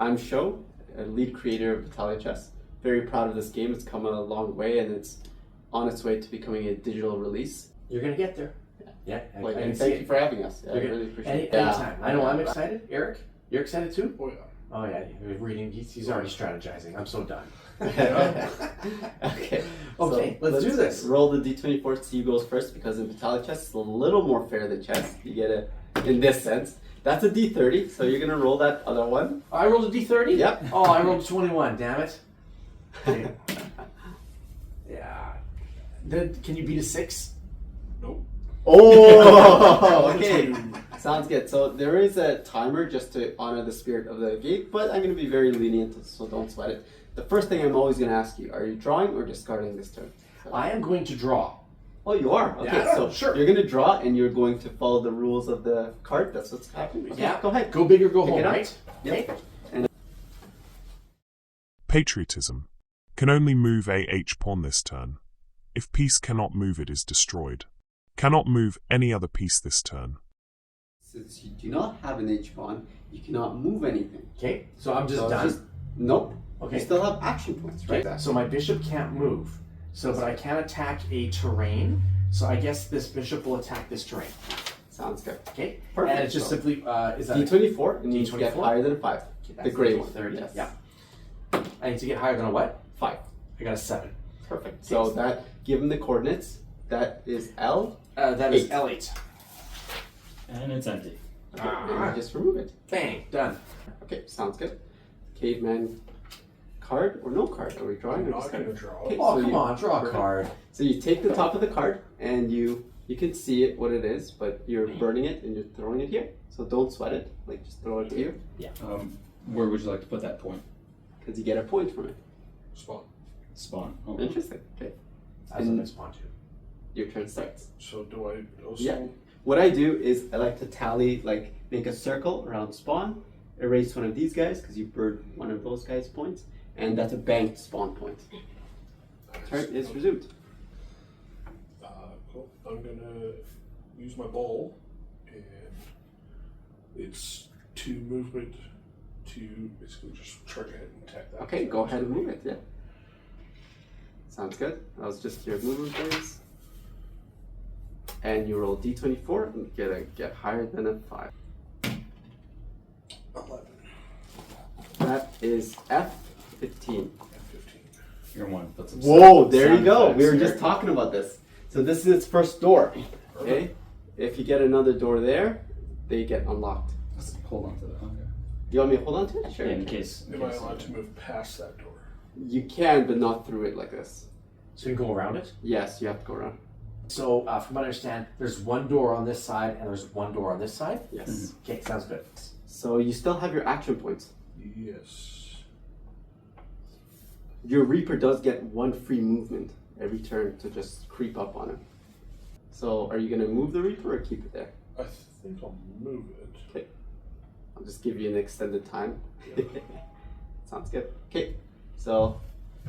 I'm Sho, a lead creator of Battalia.Chess. Very proud of this game. It's come a long way and it's on its way to becoming a digital release. You're going to get there. Yeah. And thank you for having us. I really appreciate it. Anytime. I know I'm excited. Aric, you're excited too? Oh yeah. Oh yeah, you're reading. He's already strategizing. I'm so done. Okay, let's do this. Roll the d24. Steve goes first because in Battalia.Chess it's a little more fair than chess. You get it in this sense. That's a d30, so you're gonna roll that other one. I rolled a d30? Yep. Oh, I rolled a 21. Damn it. Yeah. Can you beat a 6? Nope. Oh, okay. Sounds good. So there is a timer just to honor the spirit of the game, but I'm going to be very lenient, so don't sweat it. The first thing I'm always going to ask you, are you drawing or discarding this turn? So, I am going to draw. oh, you are? Okay, Yeah, so sure. You're going to draw and you're going to follow the rules of the card. That's what's happening. Okay, Yeah. go ahead. Go big or go Pick home, it up. right? Yep. Okay. Patriotism. Can only move a h-pawn this turn. If piece cannot move, it is destroyed. Cannot move any other piece this turn. Since you do not have an h-pawn, you cannot move anything. Okay, so I'm just done. Nope. Okay. You still have action points, right? Okay. So my bishop can't move. But I can attack a terrain. So I guess this bishop will attack this terrain. Sounds good. Okay. Perfect. And it's just simply is that D24, and you need to get D24? higher than a 5. that's The gray one. 30. Yes. Yeah. I need to get higher than a what? 5. I got a 7. Perfect. So that, given the coordinates, that is L. That is 8. L8. And it's empty. Okay, and you just remove it. Bang, done. Okay, sounds good. Caveman card or no card? Are we drawing? I'm or not just gonna card? draw. Okay, Oh, so come you- on, draw a card. So you take the top of the card and you can see it what it is, but you're burning it and you're throwing it here. So don't sweat it. Like just throw it here Where would you like to put that point? because you get a point from it. Spawn. Spawn. Oh. Interesting. Okay, As And- a spawn too. your turn starts. So do I also? Yeah. What I do is I like to tally, like make a circle around spawn, erase one of these guys because you burned one of those guys' points, and that's a banked spawn point. Turn is resumed. Cool. I'm gonna use my ball, and it's 2 movement to basically just charge ahead and attack that. Okay, go ahead and move it. Yeah. Sounds good. That was just your movement phase. And you roll d24 and get higher than a 5. 11. That is F15. F15. You're one. Put some Whoa, there you sound go. effects We were here. just talking about this. So this is its first door. Okay? If you get another door there, they get unlocked. Let's hold on to that. Okay. You want me to hold on to it? Sure. Yeah, in case. Am I allowed to move past that door? You can, but not through it like this. So you can go around it? Yes, you have to go around. So from what I understand, there's one door on this side and there's one door on this side? Yes. Okay, sounds good. So you still have your action points. Yes. Your Reaper does get 1 free movement every turn to just creep up on him. So are you going to move the Reaper or keep it there? I think I'll move it. Okay. I'll just give you an extended time. Sounds good. Okay. So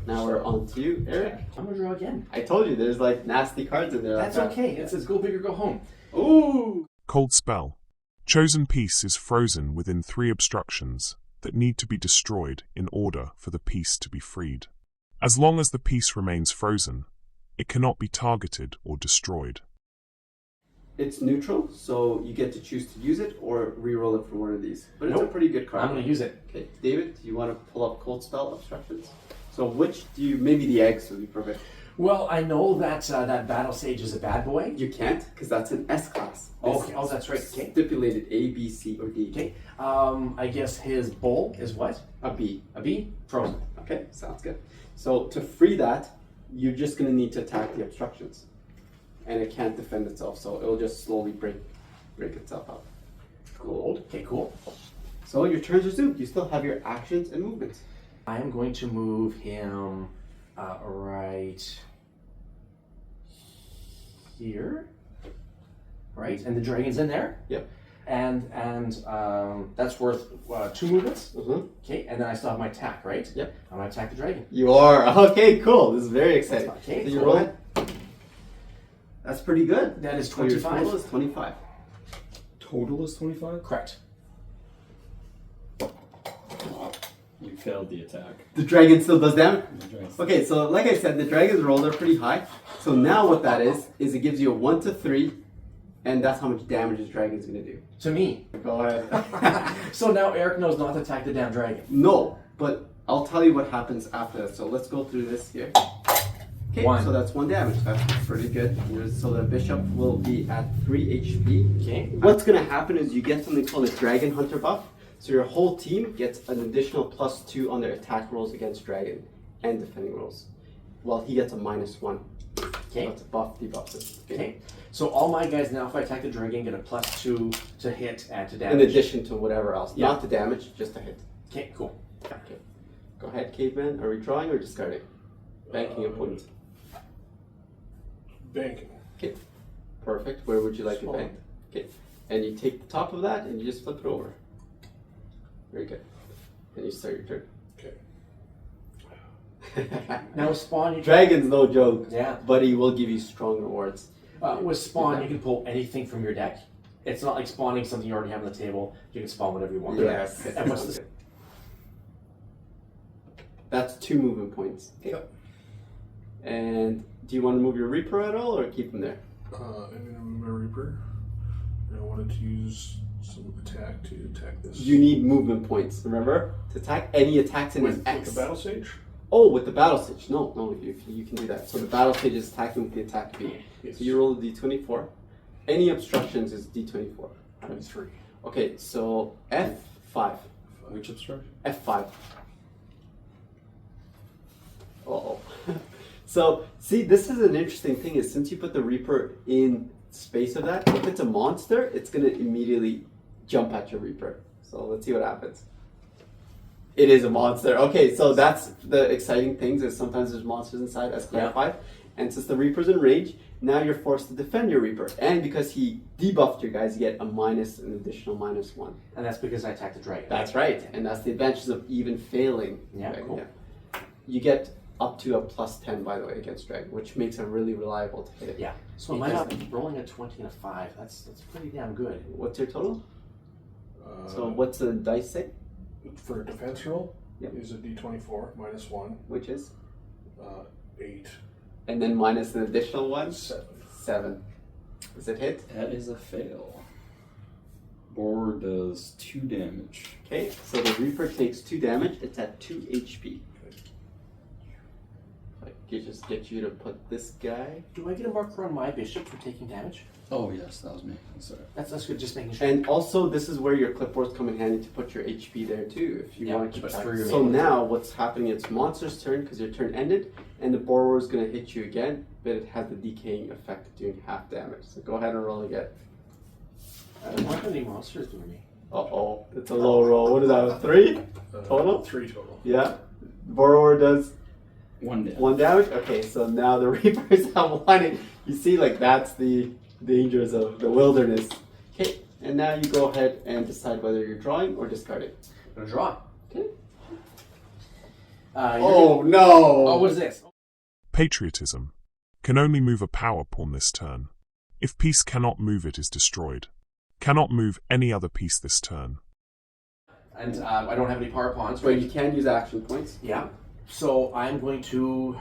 now we're on to you, Aric. I'm gonna draw again. I told you there's like nasty cards in there. That's like that. okay. It says go big or go home. Ooh! Cold spell. Chosen piece is frozen within 3 obstructions that need to be destroyed in order for the piece to be freed. As long as the piece remains frozen, it cannot be targeted or destroyed. It's neutral, so you get to choose to use it or re-roll it for one of these. But it's a Nope. pretty good card. I'm gonna use it. Okay, David, do you want to pull up Cold Spell Obstructions? So which do you, maybe the eggs would be perfect. Well, I know that that Battle Sage is a bad boy. You can't, because that's an S class. Okay. Oh, that's right. Okay. Stipulated A, B, C, or D. Okay. I guess his bull is what? A B. A B? Frozen. Okay, sounds good. So to free that, you're just going to need to attack the obstructions. And it can't defend itself, so it'll just slowly break itself up. Gold. Okay, cool. So your turns resumed. You still have your actions and movements. I am going to move him right here. Right, and the dragon's in there. Yep. And that's worth 2 movements. Mm-hmm. Okay, and then I still have my attack, right? Yep. I'm gonna attack the dragon. You are. Okay, cool. This is very exciting. Okay, So you cool. roll it. That's pretty good. That is So your 25. total is 25. Total is 25? Correct. failed the attack. The dragon still does damage? The dragon- Okay, so like I said, the dragon's rolls are pretty high. So now what that is it gives you a 1 to 3, and that's how much damage this dragon's going to do. To me. Go ahead. So now Eric knows not to attack the damn dragon. No, but I'll tell you what happens after that. So let's go through this here. Okay, 1. so that's 1 damage. That's pretty good. So the bishop will be at 3 HP. Okay. What's going to happen is you get something called a Dragon Hunter buff. So your whole team gets an additional +2 on their attack rolls against dragon and defending rolls. While he gets a -1. Okay. So that's a buff, debuffs. Okay. So all my guys now, if I attack the dragon, get a +2 to hit and to In damage. addition to whatever else. Yeah. Not to damage, just to hit. Okay, cool. Okay. Go ahead, Caveman. Are we drawing or discarding? Banking a point. Banking. Okay. Perfect. Where would you like it Small. banked? Okay. And you take the top of that and you just flip it over. Very good. And you start your turn. Okay. Now with Spawn, you Dragon's no joke. Yeah. But he will give you strong rewards. With Spawn, you can pull anything from your deck. It's not like spawning something you already have on the table. You can spawn whatever you want. Yes. And what's this? That's 2 movement points. Okay. Yep. And do you want to move your Reaper at all or keep him there? I'm going to move my Reaper. And I wanted to use some attack to attack this. You need movement points, remember? To attack any attacks in with, an X. with the battle stage? Oh, with the battle stage. No, you can do that. So the battle stage is attacking with the attack speed. Yes. So you roll a d24. Any obstructions is d24. 23. Okay, so F5. Which obstruction? F5. Uh-oh. So, see, this is an interesting thing is since you put the Reaper in space of that, if it's a monster, it's going to immediately jump at your Reaper. So let's see what happens. It is a monster. Okay, so that's the exciting things is sometimes there's monsters inside as clarified. And since the Reaper's in range, now you're forced to defend your Reaper. And because he debuffed your guys, you get an additional -1. And that's because I attacked the dragon. That's right. And that's the advantages of even failing. Yeah, Dragon, cool. yeah. You get up to a +10, by the way, against Dragon, which makes it really reliable to hit. Yeah. So am I not rolling a 20 and a 5? That's pretty damn good. What's your total? Uh, So what's the dice say? For a defense roll, Yep. is a d24 -1, Which is? 8, And then minus an additional one? 7. 7. Does it hit? That is a fail. Boar does 2 damage. Okay, so the Reaper takes 2 damage. It's at 2 HP. I can just get you to put this guy. Do I get a marker on my bishop for taking damage? Oh yes, that was me. Sorry. That's good. Just making sure. And also, this is where your clipboards come in handy to put your HP there too, if you Yeah, want to keep but track. for your So main now, what's happening? It's monster's turn because your turn ended, and the borrower is going to hit you again, but it has the decaying effect of doing half damage. So go ahead and roll again. What are the monsters doing me? Uh-oh, it's a low roll. What is that, a 3? Total? 3 total. Yeah. Borrower does 1 damage. 1 damage? Okay, so now the Reapers have 1. You see, like, that's the dangers of the wilderness. Okay, and now you go ahead and decide whether you're drawing or discarding. I'm gonna draw. Okay. Oh no! Oh, what is this? Patriotism. Can only move a power pawn this turn. If piece cannot move, it is destroyed. Cannot move any other piece this turn. And I don't have any power pawns, But right? you can use action points. Yeah. So I'm going to.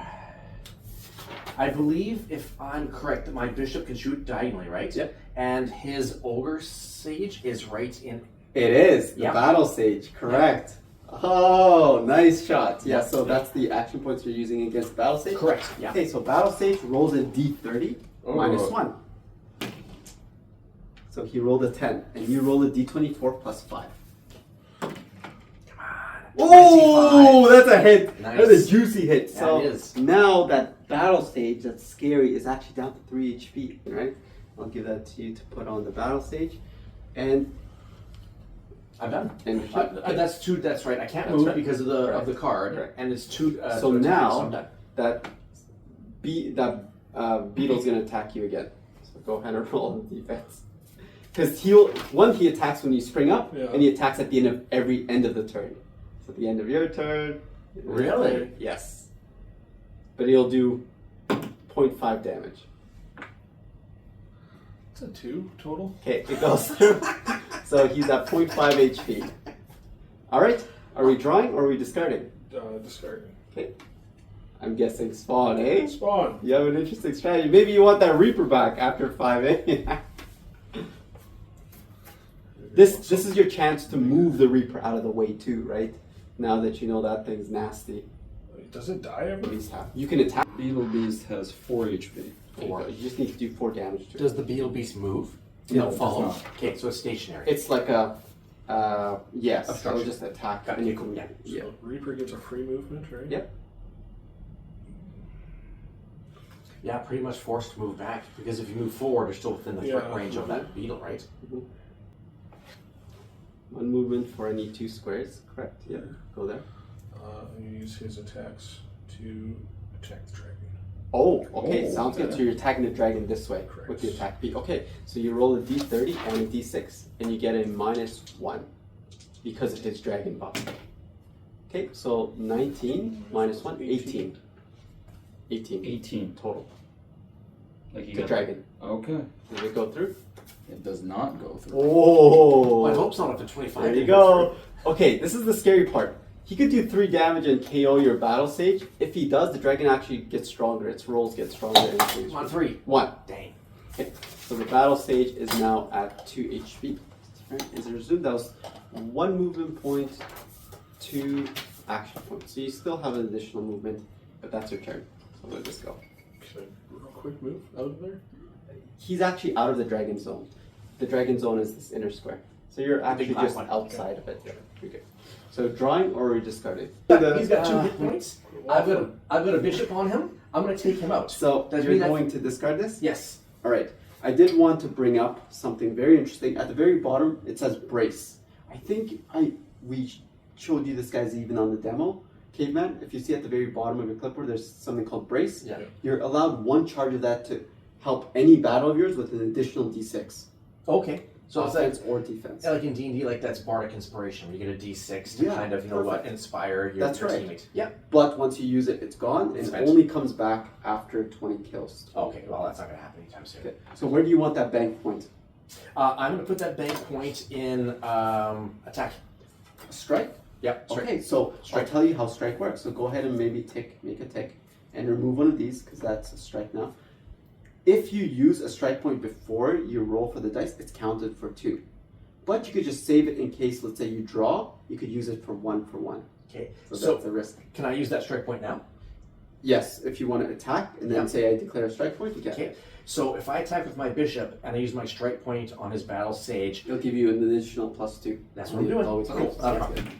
I believe, if I'm correct, that my bishop can shoot diagonally, right? Yep. And his ogre sage is right in. It is the Yeah. battle sage, correct. Oh, nice shot. Yeah, Yeah. so that's the action points you're using against battle sage. Correct. Yeah. Okay, so battle stage rolls a d30 Oh. minus 1. So he rolled a 10, and you roll a d24 plus 5. Come on. Oh, that's a hit. Nice. That's a juicy hit. Yeah, So it is. now that battle stage that's scary is actually down to 3 HP, right? I'll give that to you to put on the battle stage. And I'm done. And that's two. That's right. I can't That's move right. because of the Correct. card, Correct. and it's two. So two attacks, now- so I'm done. that beetle's gonna attack you again. So go ahead and roll on defense. Because he attacks when you spring up, Yeah. and he attacks at the end of every end of the turn. So at the end of your turn. end of your Really? turn, yes. But he'll do 0.5 damage. It's a 2 total. Okay, it goes through. So he's at 0.5 HP. All right. Are we drawing or are we discarding? Discarding. Okay. I'm guessing spawn, eh? Spawn. You have an interesting strategy. Maybe you want that Reaper back after 5, eh? This is your chance to move the Reaper out of the way too, right? Now that you know that thing's nasty. Does it die ever? At least half. You can attack. Beetle Beast has 4 HP. There you go. You just need to do 4 damage to it. Does the beetle beast move? No, it does follow. not. Okay, so it's stationary. It's like a, yes, Obstruction. it'll just attack. Got And it. you can, Yeah. yeah. So Reaper gets a free movement, right? Yep. Yeah, pretty much forced to move back because if you move forward, you're still within the threat Yeah. range of that beetle, right? 1 movement for any 2 squares, correct? Yeah. Go there. And you use his attacks to attack the dragon. Oh, okay, Oh, sounds good. okay. So you're attacking the dragon this way Correct. with the attack beat. Okay, so you roll a d30 and a d6, and you get a -1 because it hits dragon buff. Okay, so 19 minus 1, 18. 18 18. total. Like you The got dragon. Okay. Did it go through? It does not go through. Oh! I hope so. If the 25. There you didn't go. Okay, this is the scary part. He could do 3 damage and KO your battle sage. If he does, the dragon actually gets stronger. Its rolls get stronger. And it through. Come on, 3. 1. Dang. Okay, so the battle stage is now at 2 HP. Is it resumed? That was 1 movement point, 2 action points. So you still have an additional movement, but that's your turn. So let this go. Can I real quick move out of there? He's actually out of the dragon zone. The dragon zone is this inner square. So you're actually black just one. outside of it. You're good. So drawing or are we discarding? He's got 2 hit points. I've got a bishop on him. I'm going to take him out. So Does you're mean that- going to discard this? Yes. All right. I did want to bring up something very interesting. At the very bottom, it says brace. I think we showed you this guys even on the demo. Caveman, if you see at the very bottom of your clipboard, there's something called brace. Yeah. You're allowed 1 charge of that to help any battle of yours with an additional d6. Okay. So it's like, Offense or defense. like in D&D, like that's bardic inspiration, where you get a D6 to Yeah, kind of, perfect. inspire your, That's your right. teammate. Yeah. But once you use it, it's gone, and It's it spent. only comes back after 20 kills. Okay, well, that's not going to happen anytime soon. Okay. So where do you want that bank point? I'm going to put that bank point in attack. Strike? Yep. strike. Okay, so Strike. I'll tell you how strike works. So go ahead and maybe make a tick, and remove one of these, because that's a strike now. If you use a strike point before you roll for the dice, it's counted for 2. But you could just save it in case, let's say you draw, you could use it for 1 for 1. Okay. So So, that's a risk. can I use that strike point now? Yes, if you want to attack and then Yeah. say I declare a strike point, you can. Okay. So if I attack with my bishop and I use my strike point on his battle sage, It'll give you an additional +2. that's what I'm doing. Always Cool. helps. Not a That's problem. good.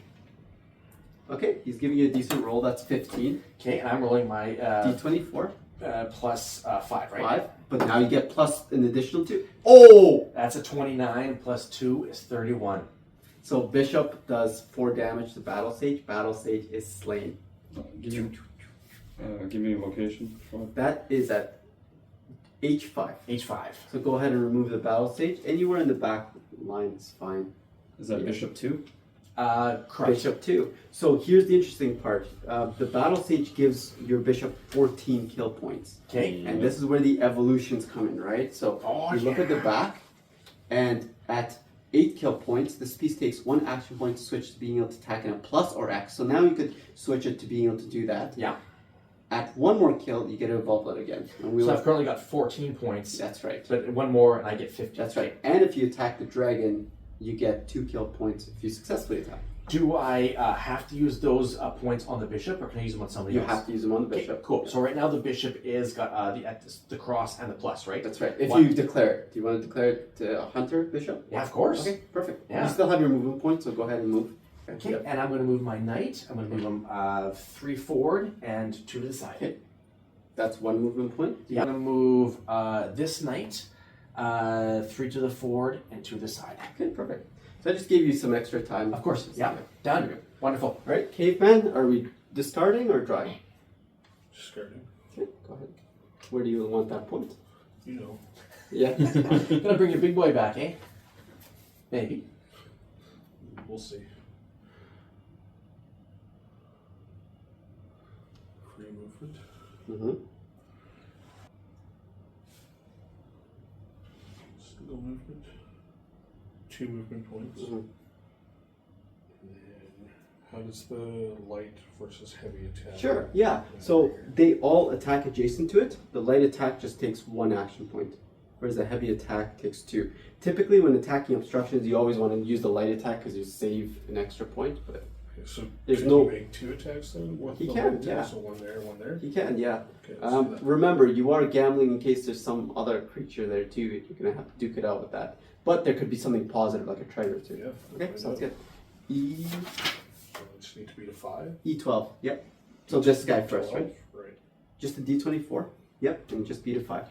Okay, he's giving you a decent roll. That's 15. Okay, and I'm rolling my D24, plus 5, right? 5. But now you get plus an additional 2. Oh! That's a 29 plus 2 is 31. So Bishop does 4 damage to Battle Sage. Battle Sage is slain. Give me a location. That is at H5. H5. So go ahead and remove the Battle Sage. Anywhere in the back line is fine. Is that Yeah. Bishop 2? Correct. Bishop 2. So here's the interesting part. The Battle Sage gives your Bishop 14 kill points. Okay. And this is where the evolutions come in, right? So Oh, you look at the yeah. back, and at 8 kill points, this piece takes 1 action point to switch to being able to attack in a plus or X. So now you could switch it to being able to do that. Yeah. At 1 more kill, you get to evolve it again. And we So will- I've currently got 14 points, That's right. but one more and I get 50. That's right. And if you attack the dragon, you get 2 kill points if you successfully attack. Do I have to use those points on the bishop, or can I use them on somebody You else? have to use them on the Okay, bishop. cool. So right now the bishop is got the cross and the plus, right? That's right. If What? you declare it. Do you want to declare it to a hunter bishop? Yeah, of course. Okay, perfect. Yeah. You still have your movement point, so go ahead and move. Okay, Yep. and I'm going to move my knight. I'm going to move him 3 forward and 2 to the side. Okay. That's 1 movement point. Yeah. I'm going to move this knight 3 to the forward and 2 to the side. Okay, perfect. So I just gave you some extra time. Of course. Yeah. Done. Wonderful. All right, Caveman, are we discarding or drawing? Discarding. Okay, go ahead. Where do you want that point? You know. Yeah. Gonna bring your big boy back, eh? Maybe. We'll see. Free movement. Mm-hmm. Single movement. 2 movement points. Mm-hmm. And then How does the light versus heavy attack? Sure, yeah. So they all attack adjacent to it. The light attack just takes 1 action point, whereas the heavy attack takes 2. Typically, when attacking obstructions, you always want to use the light attack because you save an extra point. But Okay, so There's can no- you make 2 attacks then? With He the can, light attack? yeah. So one there, one there. you can, yeah. Okay, let's do that. Remember, you are gambling in case there's some other creature there too. You're gonna have to duke it out with that. But there could be something positive, like a traitor too. Yeah. Okay, sounds good. So I just need to beat a 5. E12. Yep. So this guy first, right? Right. Just a D24. Yep, and just beat a 5.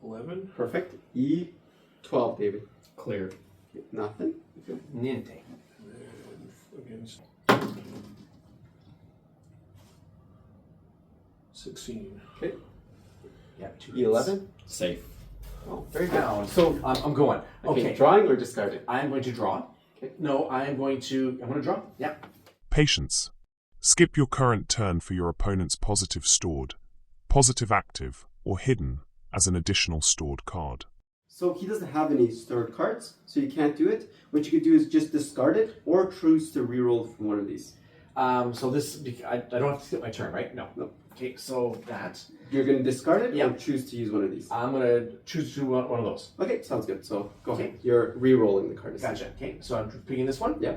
11. Perfect. E12, David. Clear. Nothing. Niente. And against 16. Okay. Yeah, 2 E11. Safe. Oh, very good. Down. So, I'm going. Okay. drawing or discarding? I'm going to draw. Okay. No, I'm going to draw. Yeah. Patience. Skip your current turn for your opponent's positive stored, positive active, or hidden as an additional stored card. So he doesn't have any stored cards, so you can't do it. What you could do is just discard it or choose to reroll from one of these. So this, I don't have to skip my turn, right? No. No. Okay, so that. You're going to discard it Yeah. or choose to use one of these. I'm going to choose to do one of those. Okay, sounds good. So go Okay. ahead. You're re-rolling the card. Gotcha. Okay, so I'm picking this one. Yeah.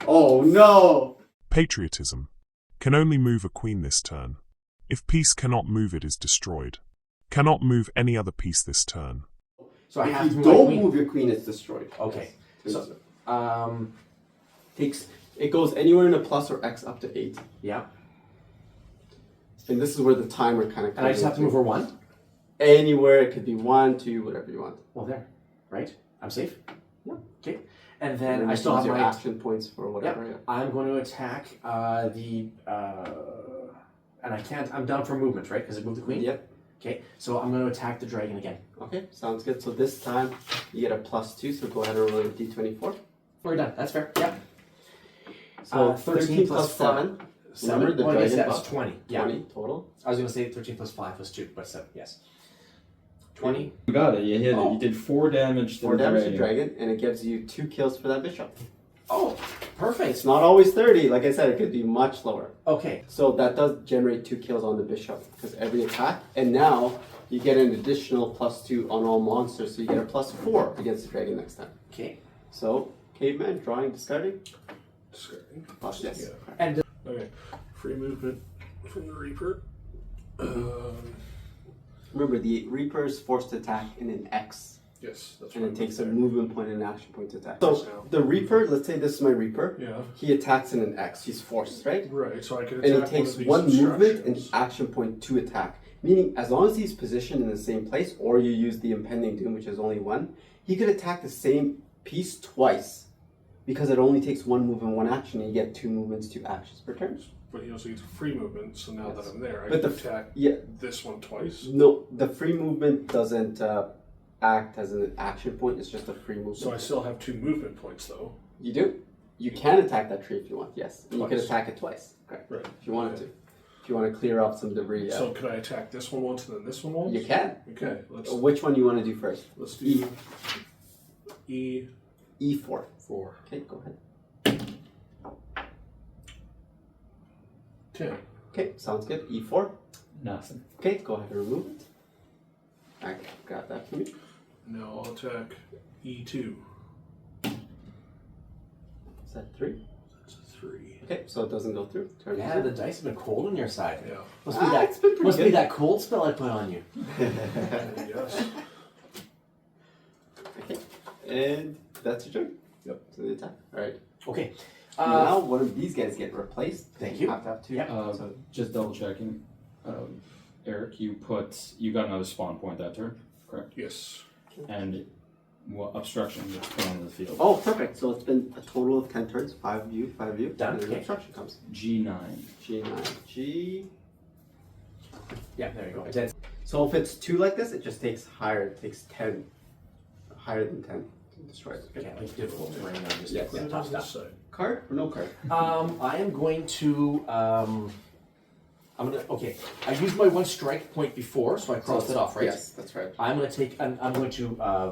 Oh no! Patriotism. Can only move a queen this turn. If piece cannot move, it is destroyed. Cannot move any other piece this turn. So I have If to you move my don't queen. move your queen, it's destroyed. Okay. Yes. So, It goes anywhere in a plus or X up to 8. yeah. And this is where the timer kind of comes And I just have to move into. her one? Anywhere. It could be 1, 2, whatever you want. Well, there. Right? I'm safe? Yeah. Okay. And then And I you still use have your my action points for whatever. Yeah. Yeah. I'm going to attack and I can't. I'm down for movement, right? Because I moved the queen. Yep. Okay. So I'm going to attack the dragon again. Okay, sounds good. So this time you get a +2. So go ahead and roll a D24. We're done. That's fair. Yep. So 13 plus plus 7. 7. Remember the Well, I guess dragon that was buff? 20. Yeah. 20 total. I was going to say 13 plus 5 was 2, but 7. Yes. 20. You got it. You hit Oh. it. You did 4 damage to 4 the damage to dragon. dragon, and it gives you 2 kills for that bishop. Oh, perfect. It's not always 30. Like I said, it could be much lower. Okay. So that does generate 2 kills on the bishop because every attack. And now you get an additional +2 on all monsters, so you get a +4 against the dragon next time. Okay. So, caveman, drawing, discarding. Discarding. Yes. Yeah. And Okay. Free movement from the Reaper. Remember, the Reaper is forced to attack in an X, Yes, that's and right. it takes a there. movement point and an action point to attack. Yes, So now. the Reaper, let's say this is my Reaper. Yeah. He attacks in an X. He's forced, right? Right. So I can And attack he takes of these one movement and instructions. action point to attack. Meaning, as long as he's positioned in the same place, or you use the impending doom, which is only 1, he could attack the same piece twice, because it only takes 1 move and 1 action, and you get 2 movements, 2 actions per turn. But he also gets free movement, so now Yes. that I'm there, I But can the- attack Yeah, this one twice. no, the free movement doesn't act as an action point. It's just a free movement. So I still have 2 movement points, though. You do. You can attack that tree if you want. Yes, and you can Twice. attack it twice. Correct. Right. If you wanted to. If you want to clear off some debris. Yeah. So could I attack this one once and then this one once? You can. Okay. Let's Which one do you want to do first? do E E4. 4. Okay, go ahead. 10. Okay, sounds good. E4. Nothing. Okay, go ahead and remove it. I got that from you. Now I'll attack E2. Is that 3? That's a 3. Okay, so it doesn't go through. Turn yeah, it. the dice have been cold on your side. Yeah. Must be It's been pretty Must be good. that cold spell I put on you. Yes. Okay, and that's your turn. Yep. So the attack. All right. Okay. Now one of these guys get replaced. Thank you. Have to have 2. Yeah. So Just double checking. Eric, you got another spawn point that turn, correct? Yes. And what obstruction gets put onto the field? Oh, perfect. So it's been a total of 10 turns. 5 of you, 5 of you. Done. And then Okay. obstruction comes. G9. G9. G. Yeah, there you go. Then- So if it's 2 like this, it just takes higher. It takes 10. Higher than 10 to destroy it. Okay, like difficult terrain. I'm just Yeah, put yeah. the top This stuff. side. Card or no card? I am going to. Okay. I used my 1 strike point before, so I crossed it off, right? Yes, that's right. I'm going to take. I'm going to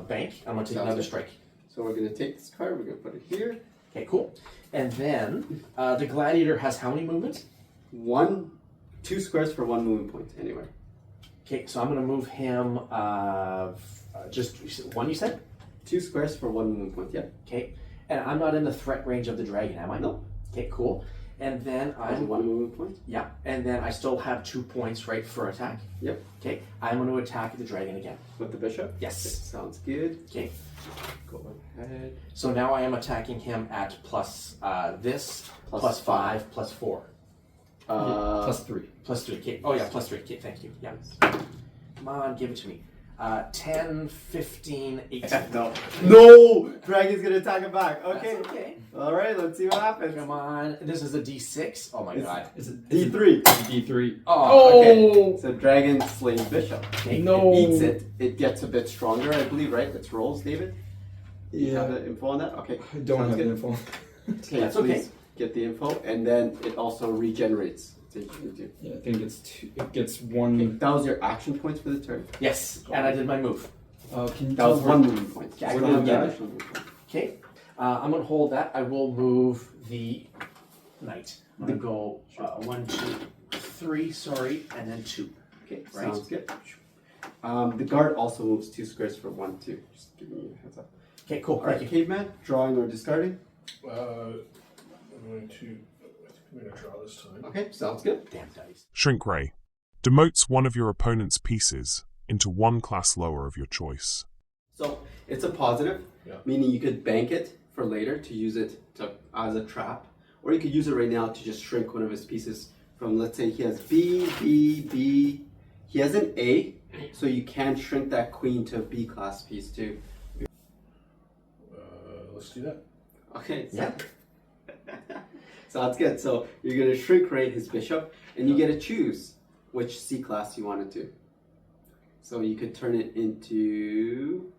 bank. I'm going to take Sounds another good. strike. So we're going to take this card. We're going to put it here. Okay, cool. And then the gladiator has how many movements? 2 squares for 1 movement point, anywhere. Okay, so I'm going to move him just 1, you said? 2 squares for 1 movement point, yeah. Okay, and I'm not in the threat range of the dragon, am I? No. Okay, cool. And then Only 1 movement point. Yeah, and then I still have 2 points, right, for attack. Yep. Okay, I'm going to attack the dragon again. With the bishop? Yes. Okay, sounds good. Okay, Go ahead. so now I am attacking him at plus this, plus 5, plus 4. Plus 3. Plus 3, okay. Oh yeah, plus 3, okay, thank you. Yeah. Come on, give it to me. 10, 15, 18. No! Dragon's gonna attack him back. Okay. That's okay. Alright, let's see what happens. Come on, this is a D6. Oh my god. Is it D3. D3? Oh, Okay. So dragon slays bishop. okay. No. It eats it. It gets a bit stronger, I believe, right? It's rolls, David? You have the info on that? Okay. I don't Sounds have good. the info. Okay, That's please okay. get the info, and then it also regenerates. So you can do. Yeah, I think it's two. It gets Okay, one. that was your action points for the turn. Yes, and I did my move. Can you That was tell 1 movement point. Yeah, I So got you it. get additional movement point. Okay, I'm gonna hold that. I will move the knight. I'm gonna go 1, 2, 3, sorry, and then 2. Okay, Right. sounds good. The guard also moves 2 squares for 1, 2. Just giving you a heads up. Okay, cool. Alright, Thank you. caveman, drawing or discarding? I'm going to. I think I'm going to draw this time. Okay, sounds good. Damn dice. Shrink Ray. Demotes one of your opponent's pieces into 1 class lower of your choice. So it's a positive, Yeah. meaning you could bank it for later to use it as a trap, or you could use it right now to just shrink one of his pieces from, let's say he has B, B, B. He has an A, so you can shrink that queen to a B class piece too. Let's do that. Okay, so, Yeah. sounds good. So you're going to shrink rate his bishop, and you get to choose which C class you want it to. So you could turn it into,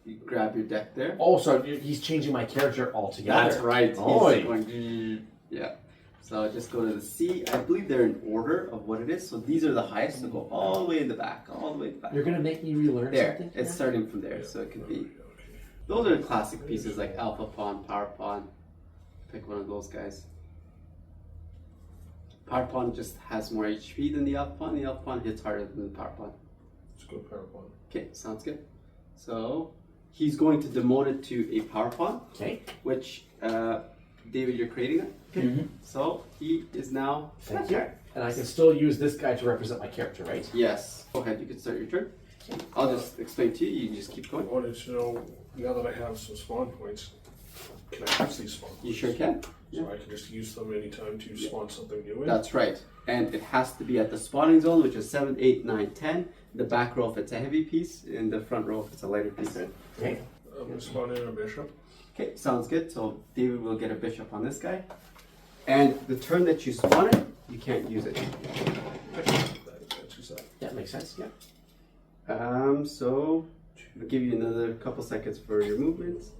you grab your deck there. Oh, so he's changing my character altogether. That's right. Oh, He's going, yeah. So just go to the C. I believe they're in order of what it is. So these are the highest. So go all the way in the back, all the way in the back. You're gonna make me relearn There. something? It's here? starting from there. So it could be. Okay. Those are classic pieces like alpha pawn, power pawn. Pick one of those guys. Power pawn just has more HP than the alpha pawn. The alpha pawn hits harder than the power pawn. Let's go power pawn. Okay, sounds good. So he's going to demote it to a power pawn, Okay. which David, you're creating it. Mhm. So he is now. Thank you. And I can still use this guy to represent my character, right? Yes. Go ahead. You can start your turn. I'll just explain to you. You can just keep I going. wanted to know, now that I have some spawn points, can I use these spawn points? You sure can. So I can just use them anytime to spawn something new in? That's right. And it has to be at the spawning zone, which is 7, 8, 9, 10. The back row if it's a heavy piece, in the front row if it's a lighter piece. Okay. I'm going to spawn in a bishop. Okay, sounds good. So David will get a bishop on this guy. And the turn that you spawn it, you can't use it. That's just that. That makes sense. Yeah. So I'll give you another couple seconds for your movements.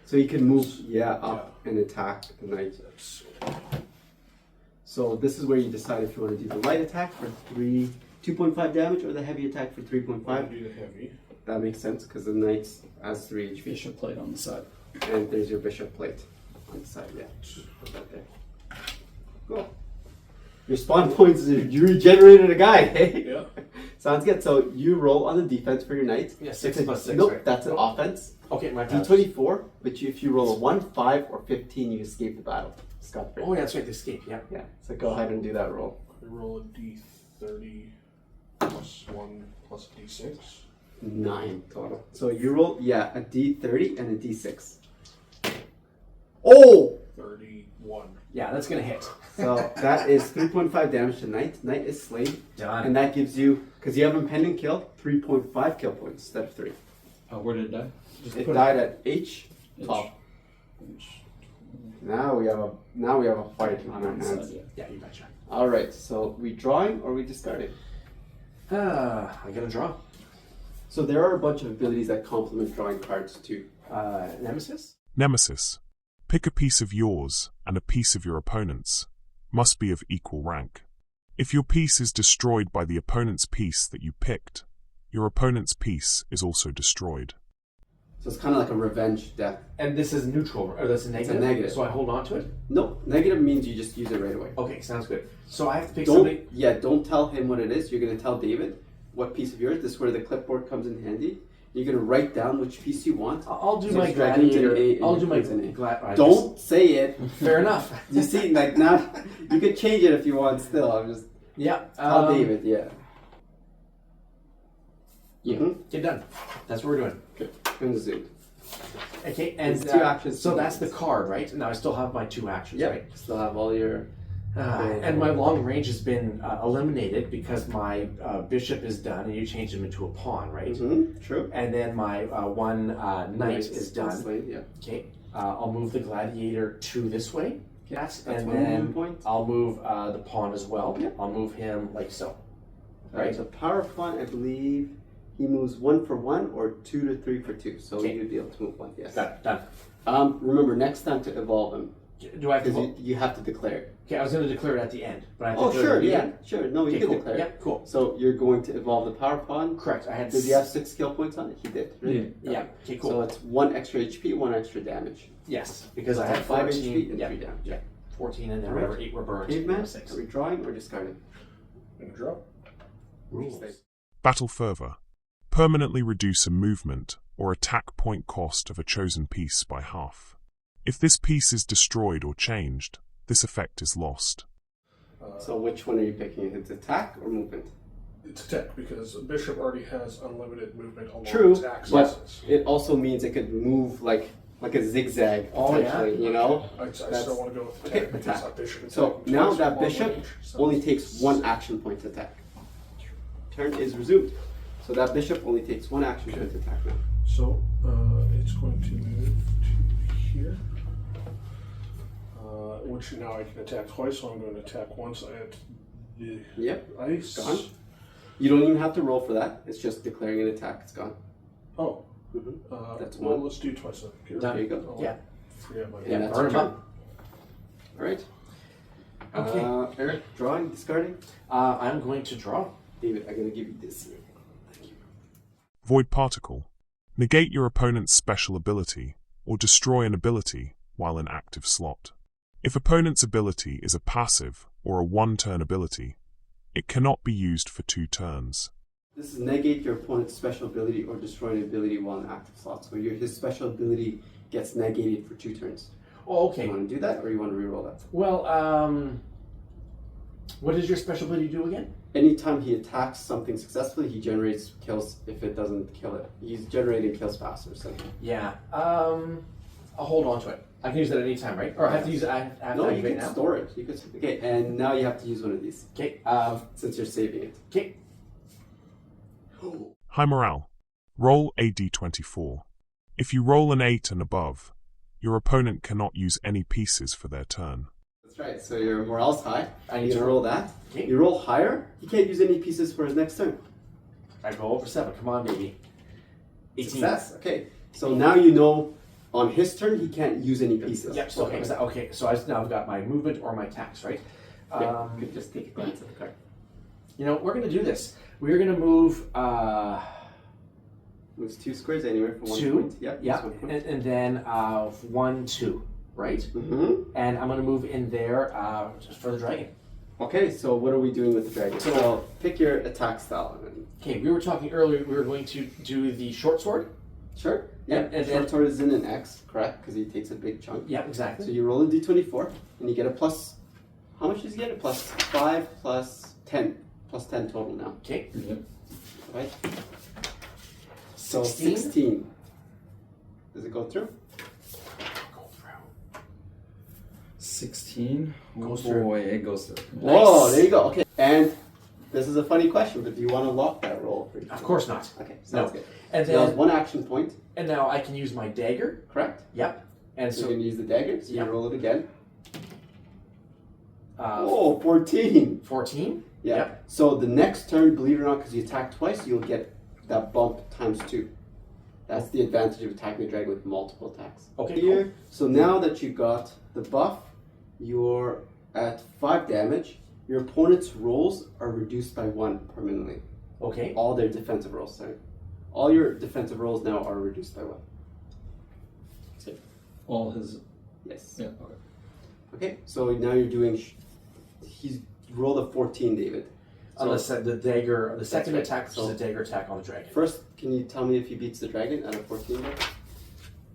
So you can move, up and attack the knight. So this is where you decide if you want to do the light attack for 2.5 damage or the heavy attack for 3.5. Do the heavy. That makes sense because the knight has 3 HP. Bishop plate on the side. And there's your bishop plate on the side, yeah. Put that there. Cool. Your spawn points, you regenerated a guy, hey? Yeah. Sounds good. So you roll on the defense for your knight. Yeah, 6 plus 6, Nope, right? that's an offense. Okay, my bad. D24, but if you roll a 1, 5, or 15, you escape the battle. Scott free. Oh, yeah, that's right. The escape. Yeah. Yeah, so go ahead and do that roll. I roll a d30 plus 1 plus a d6. 9 total. So you roll, a D30 and a D6. Oh! 31. Yeah, that's gonna hit. So that is 3.5 damage to knight. Knight is slain. Done. And that gives you, because you have impending kill, 3.5 kill points instead of 3. Where did it die? Just It put died at H, H. top. H. Now we have a fight on our On the side, hands. yeah. Yeah, you betcha. All right, so we drawing or we discarding? I gotta draw. So there are a bunch of abilities that complement drawing cards too. Nemesis? Nemesis. Pick a piece of yours and a piece of your opponent's. Must be of equal rank. If your piece is destroyed by the opponent's piece that you picked, your opponent's piece is also destroyed. So it's kind of like a revenge death. And this is neutral, or that's a negative? negative. So I hold on to it? No, negative means you just use it right away. Okay, sounds good. So I have to pick somebody. Don't tell him what it is. You're going to tell David what piece of yours. This is where the clipboard comes in handy. You're going to write down which piece you want. I'll do So my it's dragons gladiator. in A, and I'll do my unicorns in A. glad. Don't say it. Fair enough. You see, like now, you could change it if you want still. I'm just Yeah. tell David, yeah. Yeah. Get done. That's what we're doing. Okay, and zoom. Okay, and It's 2 actions. so that's the card, right? Now I still have my 2 actions, Yeah, right? still have all your... And my long range has been eliminated because my bishop is done, and you changed him into a pawn, right? True. And then my one knight is done. Slave, yeah. Okay, I'll move the gladiator 2 this way. That's and one then movement point. I'll move the pawn as well. Yeah. I'll move him like so. Right. So power pawn, I believe he moves 1 for 1 or 2 to 3 for 2. So Okay. you'd be able to move 1. Yes. Done. Done. Remember, next time to evolve him, Do I have to? because you have to declare it. Okay, I was going to declare it at the end, but I have to Oh, declare sure, it at the yeah, end. sure. No, you Okay, can cool. declare Yeah, it. cool. So you're going to evolve the power pawn. Correct. I had. Does he have 6 skill points on it? He did. Right? Yeah. Okay, cool. So it's 1 extra HP, 1 extra damage. Yes, because So I it's had 5 14. HP and Yeah, 3 damage. yeah. 14 and then Alright. whatever 8 were burned. Caveman, 6. are we drawing or discarding? I'm gonna draw. Rules. Battle further. Permanently reduce a movement or attack point cost of a chosen piece by half. If this piece is destroyed or changed, this effect is lost. So which one are you picking? It's attack or movement? It's attack because a bishop already has unlimited movement along True, its axis. but it also means it could move like a zigzag, Oh, yeah? potentially, you know? I still want to go with Okay, attack because attack. that bishop So attack now twice that from long bishop range, so- only takes 1 action point to attack. Turn is resumed. So that bishop only takes 1 action point to attack now. So it's going to move to here, which now I can attack twice. So I'm going to attack once at the Yep, ice. gone. You don't even have to roll for that. It's just declaring an attack. It's gone. Oh, That's well, 1. let's do twice then. Here. There you go. I'll Yeah. free up my Yeah, that's burn your him turn. All right. Okay. Eric, drawing, discarding. I'm going to draw. David, I'm going to give you this. Thank you. Void Particle. Negate your opponent's special ability or destroy an ability while in active slot. If opponent's ability is a passive or a 1-turn ability, it cannot be used for 2 turns. This is negate your opponent's special ability or destroy an ability while in active slot. So his special ability gets negated for 2 turns. Oh, You okay. want to do that or you want to reroll that? Well, what does your special ability do again? Anytime he attacks something successfully, he generates kills if it doesn't kill it. He's generating kills faster. So Yeah. I'll hold on to it. I can use that at any time, right? Or I have to use it. I have no, to you activate can now. store it. You could. Okay, and now you have to use one of these Okay. since you're saving it. Okay. High morale. Roll a d24. If you roll an 8 and above, your opponent cannot use any pieces for their turn. That's right. So your morale's high. I need You to roll that. Okay. You roll higher. He can't use any pieces for his next turn. I go over 7. Come on, baby. 18. Success. Okay. So now you know on his turn he can't use any pieces. Yep. So, okay. So now I've got my movement or my tax, right? Yeah, you could just take a glance at the card. You know, we're going to do this. We're going to move Moves 2 squares anywhere for 1 2. point. Yep. Yeah. that's 1 point. And then 1, 2, right? Mm-hmm. And I'm going to move in there just for the dragon. Okay, so what are we doing with the dragon? So pick your attack style. Okay, we were talking earlier, we were going to do the short sword. Sure. Yeah. And And then- short sword is in an X, correct? Because he takes a big chunk. Yeah, So exactly. you roll a d24 and you get a plus. How much does he get? A plus 5 plus 10. Plus 10 total now. Okay. Right? So 16? 16. Does it go through? Go through. 16? Goes through. Boy, it goes through. Whoa, there you go. Okay. And this is a funny question, but do you want to lock that roll? Of course not. Okay, sounds No. good. And So that was then, 1 action point, and now I can use my dagger. correct? Yep. And So so, you're going to use the dagger, so Yep. you roll it again. uh, 14. 14. Yeah. Yep. So the next turn, believe it or not, because you attack twice, you'll get that bump times 2. That's the advantage of attacking the dragon with multiple attacks. Okay, Here, so now that you got the buff, you're at 5 damage. Your opponent's rolls are reduced by 1 permanently. Okay. All their defensive rolls, sorry. All your defensive rolls now are reduced by 1. All his. Yes. Yeah. Okay. Okay, so now you're doing. He's rolled a 14, David. On the dagger, the second right. attack is So- a dagger attack on the dragon. First, can you tell me if he beats the dragon at a 14? There?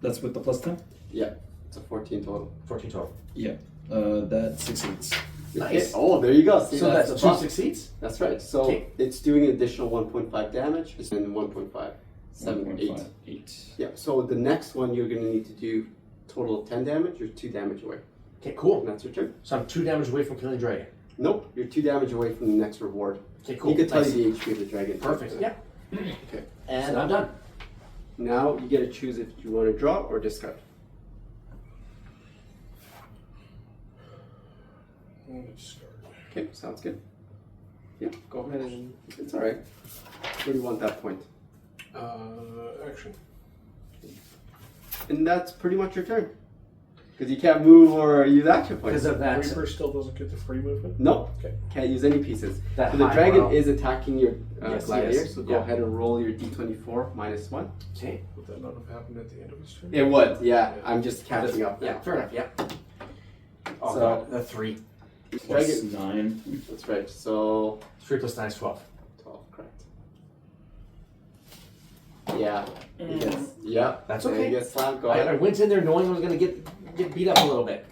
That's with the +10. Yeah, it's a 14 total. 14 total. Yeah. That succeeds. Nice. Okay. Oh, there you go. See, So that's the 2 plus. succeeds? That's right. So Okay. it's doing an additional 1.5 damage and 1.5, 7, 8. 1.5, 8. Yeah. So the next one you're going to need to do total of 10 damage. You're 2 damage away. Okay, cool. And that's your turn. So I'm 2 damage away from killing the dragon. Nope, you're 2 damage away from the next reward. Okay, cool. He could tell Nice. you the HP of the dragon. Perfect. Yeah. Okay. And I'm done. Now you get to choose if you want to draw or discard. I'm gonna discard. Okay, sounds good. Yeah, go ahead and it's all right. Where do you want that point? Action. And that's pretty much your turn. Because you can't move or use action points. Because of that. Reaper still doesn't get the free movement? No, Okay. can't use any pieces. That So the high dragon roll. is attacking your Yes, gladiator, yes, so go yeah. ahead and roll your d24 -1. Okay. Would that not have happened at the end of his turn? It would, yeah. I'm just catching up Yeah, now. fair enough. Yeah. Oh, So- God. The 3. Dragon, +9. that's right, so 3 plus 9 is 12. 12, correct. Yeah, he gets, yeah. That's there okay. He gets slammed, go I ahead. went in there knowing I was going to get beat up a little bit.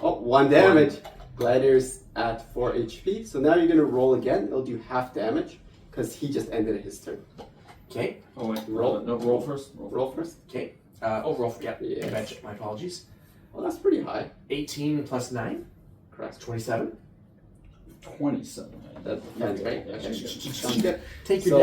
Oh, 1 damage. Gladiator's at 4 HP. So now you're going to roll again. It'll do half damage because he just ended his turn. Okay. Oh wait. Roll. No, roll first. Roll first. Okay. Roll. Yeah. Yes. Bench. My apologies. Well, that's pretty high. 18 plus 9. Correct. 27. 27. That's right. Yeah, Okay. yeah. Sounds good. Take your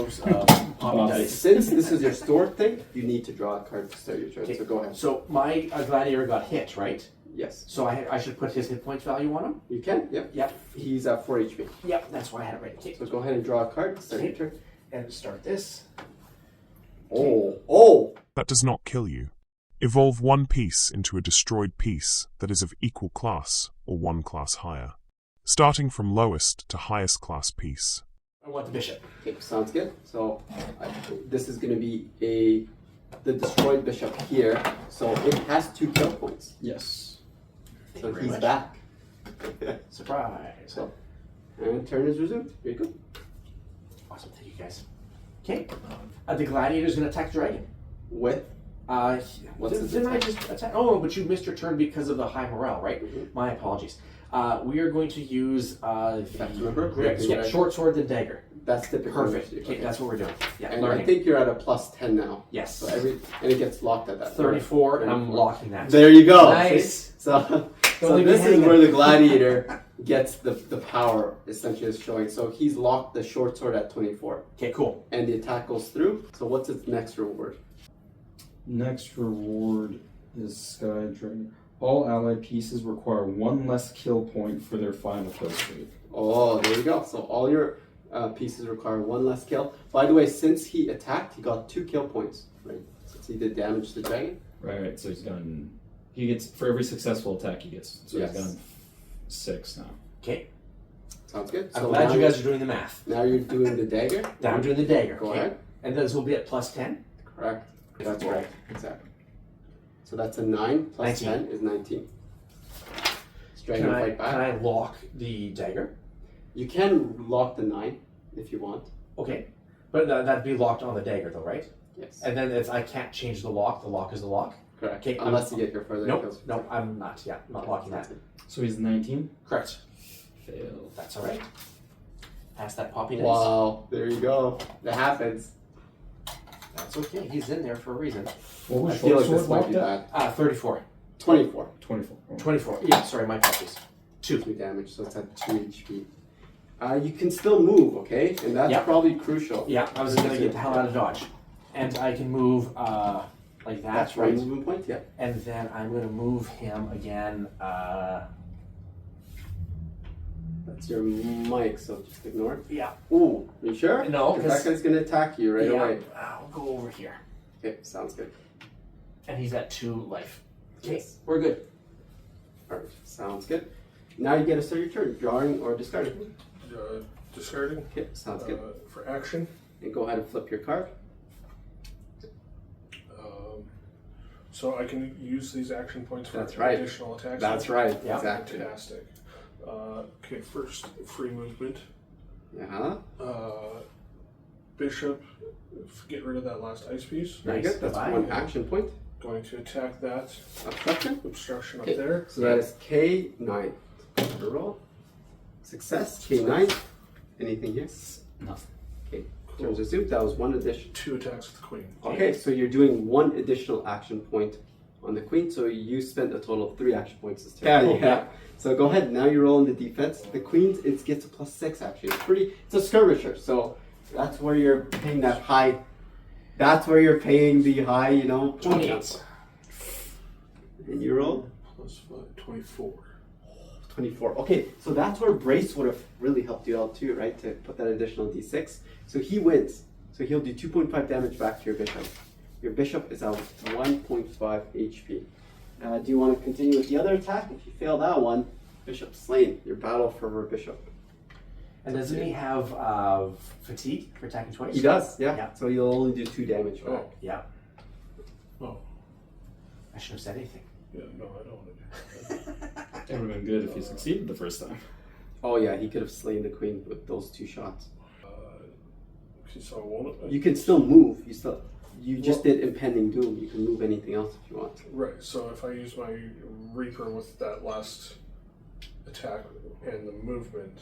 So- damn, poppy dice. Since this is your stored thing, you need to draw a card to start your turn. Okay. So go ahead. So my gladiator got hit, right? Yes. So I should put his hit points value on him? You can. Yep. Yep. He's at 4 HP. Yep, that's why I had it right. Okay. So go ahead and draw a card to start your turn. And start this. Oh. That does not kill you. Evolve one piece into a destroyed piece that is of equal class or 1 class higher, starting from lowest to highest class piece. I want the bishop. Okay, sounds good. So this is going to be the destroyed bishop here. So it has 2 kill points. Yes. Thank So you very he's much. back. Surprise. So, and turn is resumed. Here you go. Awesome. Thank you guys. Okay. The gladiator's going to attack the dragon. With What's his didn't I attack? just attack? Oh, but you missed your turn because of the high morale, right? Mhm. My apologies. We are going to use remember? yeah, short sword then dagger. that's typically Perfect. what you do. Okay, that's what we're doing. Yeah, And learning. I think you're at a +10 now. Yes. So and it gets locked at that. 34, and I'm 34. locking that. There you go. Nice. See? So leave me this is hanging. where the gladiator gets the power essentially is showing. So he's locked the short sword at 24, Okay, cool. and the attack goes through. So what's its next reward? Next reward is Sky Dragon. All allied pieces require 1 less kill point for their final kill streak. Oh, there you go. So all your pieces require 1 less kill. By the way, since he attacked, he got 2 kill points, right? Since he did damage to the dragon. Right. So he gets for every successful attack he gets. So Yes. he's gotten 6 now. Okay. Sounds good. I'm So glad now you guys are doing the math. Now you're doing the dagger. Now I'm doing the dagger. Go okay? ahead. And this will be at +10. Correct. That's Cool. right. Exactly. So that's a 9 plus 19. 10 is 19. Is dragon Can fight back? I lock the dagger? You can lock the 9 if you want. Okay. But that'd be locked on the dagger, though, right? Yes. And then I can't change the lock. The lock is the lock. Correct. Okay, Unless you get your further Nope. kills. No, I'm not. Yeah, I'm not locking that. So he's 19. Correct. Fail. That's all right. Pass that poppy dice. Wow. There you go. That happens. That's okay. He's in there for a reason. What I was feel short like sword this might be locked at? bad. 34. 24. 24. Oh. 24. Yeah, sorry, my apologies. 2. 2 damage, so it's at 2 HP. You can still move, okay? And that's Yep. probably crucial. Yeah, I was going to get the hell out of dodge. And I can move like that, That's right? right. Movement point, yeah. And then I'm going to move him again. That's your mic, so just ignore it. Yeah. Ooh, you sure? No, Because that guy's going to attack you right away. I'll go over here. Okay, sounds good. And he's at 2 life. Okay, Yes. we're good. Alright, sounds good. Now you get to start your turn, drawing or discarding. Discarding. Okay, sounds good. For action, And go ahead and flip your card. So I can use these action points for That's right. additional attacks? That's right. Yeah. Exactly. Fantastic. Okay, first, free movement. Yeah. Bishop, get rid of that last ice piece. Very Nice. good. That's Goodbye. one action point. Going to attack that Obstruction. obstruction up Okay. there. So that is K9. Roll. Success. K9. Anything here? Nothing. Okay. In terms of soup, that was one addition. 2 attacks with the queen. Okay, so you're doing one additional action point on the queen, so you spent a total of 3 action points this turn. Yeah. So go ahead, now you're rolling the defense. The queen, it gets a +6 actually. It's a skirmisher, so that's where you're paying that high. That's where you're paying the high, 28. And you roll +5, 24. 24. Okay, so that's where Brace would have really helped you out too, right? To put that additional d6. So he wins. So he'll do 2.5 damage back to your bishop. Your bishop is out 1.5 HP. Do you want to continue with the other attack? If you fail that one, bishop slain. Your battle for your bishop. And doesn't he have fatigue for attacking twice? He does, yeah. Yeah. So you'll only do 2 damage back. Oh, Yeah. oh. I should have said anything. Yeah, no, I don't want to do that. It would have been good if you succeeded the first time. Oh yeah, he could have slain the queen with those 2 shots. Okay, so I won't. You can still move. You just did impending doom. You can move anything else if you want. Right, so if I use my Reaper with that last attack and the movement,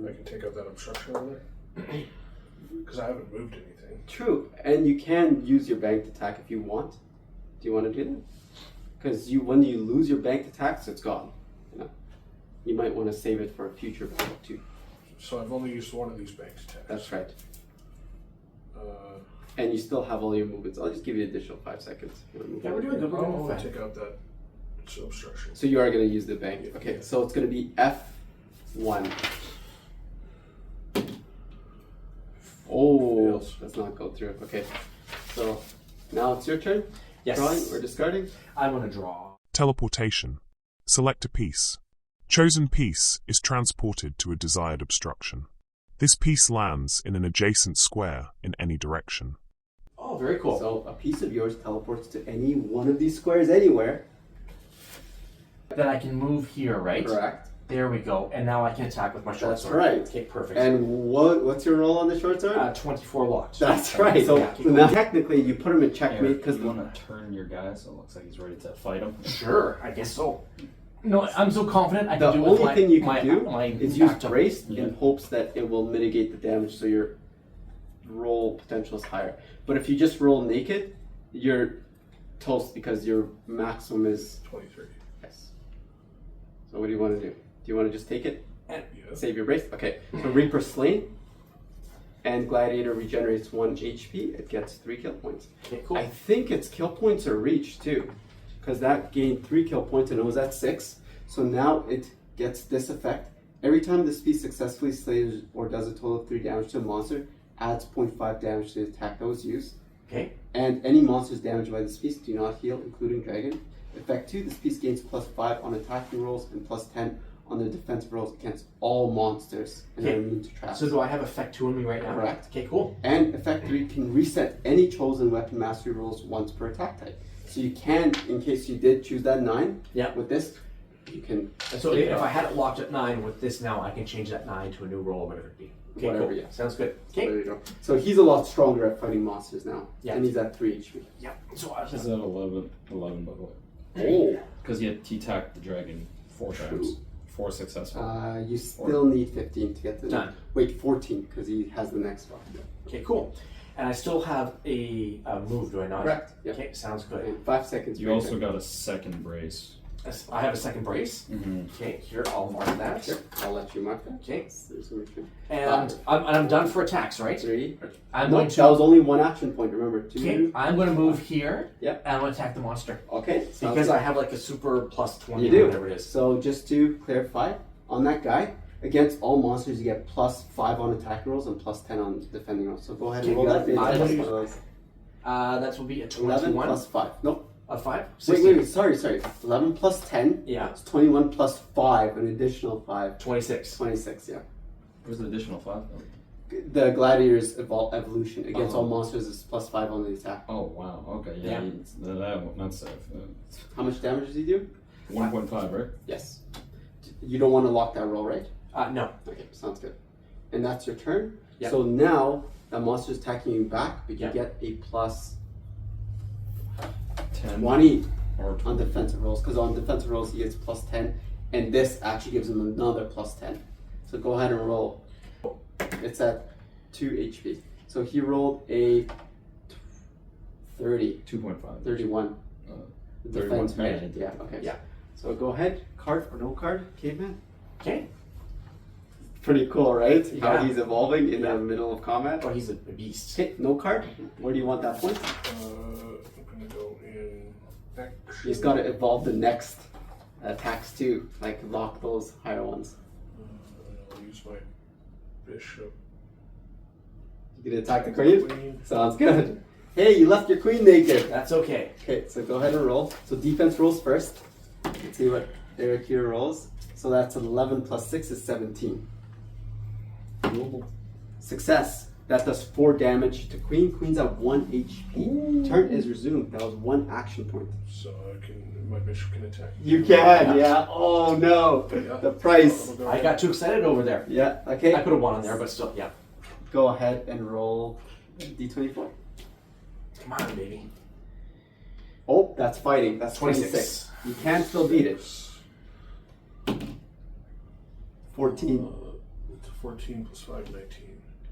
I can take out that obstruction on there? Because I haven't moved anything. True, and you can use your banked attack if you want. Do you want to do that? Because when you lose your banked attacks, it's gone. You might want to save it for a future battle too. So I've only used one of these banked attacks. That's right. Uh, And you still have all your movements. I'll just give you an additional 5 seconds. If you want to move Yeah, we're on. doing good. We're I'll doing only fine. take out that obstruction. So you are going to use the bank. Yeah. Okay, so it's going to be F1. Oh, Fails. does not go through. Okay, so now it's your turn. Yes. Drawing or discarding? I'm going to draw. Teleportation. Select a piece. Chosen piece is transported to a desired obstruction. This piece lands in an adjacent square in any direction. Oh, very cool. So a piece of yours teleports to any one of these squares anywhere. Then I can move here, right? Correct. There we go. And now I can attack with my short That's sword. right. Okay, perfect. And what's your roll on the short sword? 24 locked. That's right. So, Yeah, so now technically you put him in checkmate because you want to turn your guy so it looks like he's ready to fight him. Sure, I guess so. No, I'm so confident I the can do it with only thing you can my, do my is use active- brace Yeah. in hopes that it will mitigate the damage so your roll potential is higher. But if you just roll naked, you're toast because your maximum is 23. yes. So what do you want to do? Do you want to just take it? Yeah. Save your brace? Okay. So Reaper slain and Gladiator regenerates 1 HP. It gets 3 kill points. Okay, cool. I think its kill points are reached too, because that gained 3 kill points and it was at 6. So now it gets this effect. Every time this piece successfully slays or does a total of 3 damage to a monster, adds 0.5 damage to the attack that was used. Okay. And any monsters damaged by this piece do not heal, including Dragon. Effect 2, this piece gains +5 on attacking rolls and +10 on the defensive rolls against all monsters and are Okay. immune to traps. So do I have effect 2 on me right now? Correct. Okay, cool. And effect 3 can reset any chosen weapon mastery rolls once per attack type. So you can, in case you did choose that 9, Yeah. with this, you can And so if I had it locked at 9 with this now, I can change that 9 to a new roll or whatever it be. Okay, Whatever, cool. yeah. Sounds good. So Okay. there you go. So he's a lot stronger at fighting monsters now. Yeah. And he's at 3 HP. Yeah. So I Is was that 11 by the way? Oh. Because he tacked the dragon 4 times. 4 successful. You still need 15 to get the Done. Wait, 14 because he has the next one. Okay, cool. And I still have a move, do I not? Correct. Yep. Okay, sounds good. And 5 seconds. You right also there. got a second brace. I have a second brace. Mm-hmm. Okay, here, I'll mark that. Sure. I'll let you mark that. Okay. There's some return. And I'm done for attacks, right? 3. I'm No, going that to. was only 1 action point. Remember, 2. Okay, I'm going to move here. Yep. And I'm going to attack the monster. Okay. sounds Because good. I have like a super +20 You or do. whatever it is. So just to clarify, on that guy, against all monsters, you get +5 on attack rolls and +10 on defending rolls. So go ahead and Okay, roll got that. it. Plus I'm gonna one of those. That will be a 11 21. plus 5. Nope. A 5? Wait, 16. sorry. 11 plus 10. Yeah. It's 21 plus 5, an additional 5. 26. 26, yeah. Where's the additional 5? The gladiator's evolution. Against all monsters is +5 on the attack. Oh wow. Okay. Yeah. That's safe. How much damage does he do? 1.5, right? Yes. You don't want to lock that roll, right? No. Okay, sounds good. And that's your turn. Yep. So now that monster's attacking you back, but you Yep. get a plus 10 20 or on 20. defensive rolls, because on defensive rolls he gets +10, and this actually gives him another +10. So go ahead and roll. It's at 2 HP. So he rolled a 30, 2.5. 31. Defense, 31, right? yeah. Yeah, okay. Yeah. So go ahead, card or no card, Caveman. Okay. Pretty cool, right? How Yeah. he's evolving in Yeah. the middle of combat. Oh, he's a beast. Okay, no card. Where do you want that point? I'm gonna go in action. He's got to evolve the next attacks too, like lock those higher ones. I'll use my bishop. You can attack the queen? Sounds good. Hey, you left your queen naked. That's okay. Okay, so go ahead and roll. So defense rolls first. Let's see what Aric here rolls. So that's 11 plus 6 is 17. Success. That does 4 damage to queen. Queen's at 1 HP. Turn is resumed. That was 1 action point. So my bishop can attack. You can, yeah. Oh no. Yeah. The price. I'll go I ahead. got too excited over there. Yeah, okay. I put a 1 on there, but still, yeah. Go ahead and roll D24. Come on, baby. Oh, that's fighting. That's 26. 26. You can still beat it. 14. It's 14 plus 5, 19.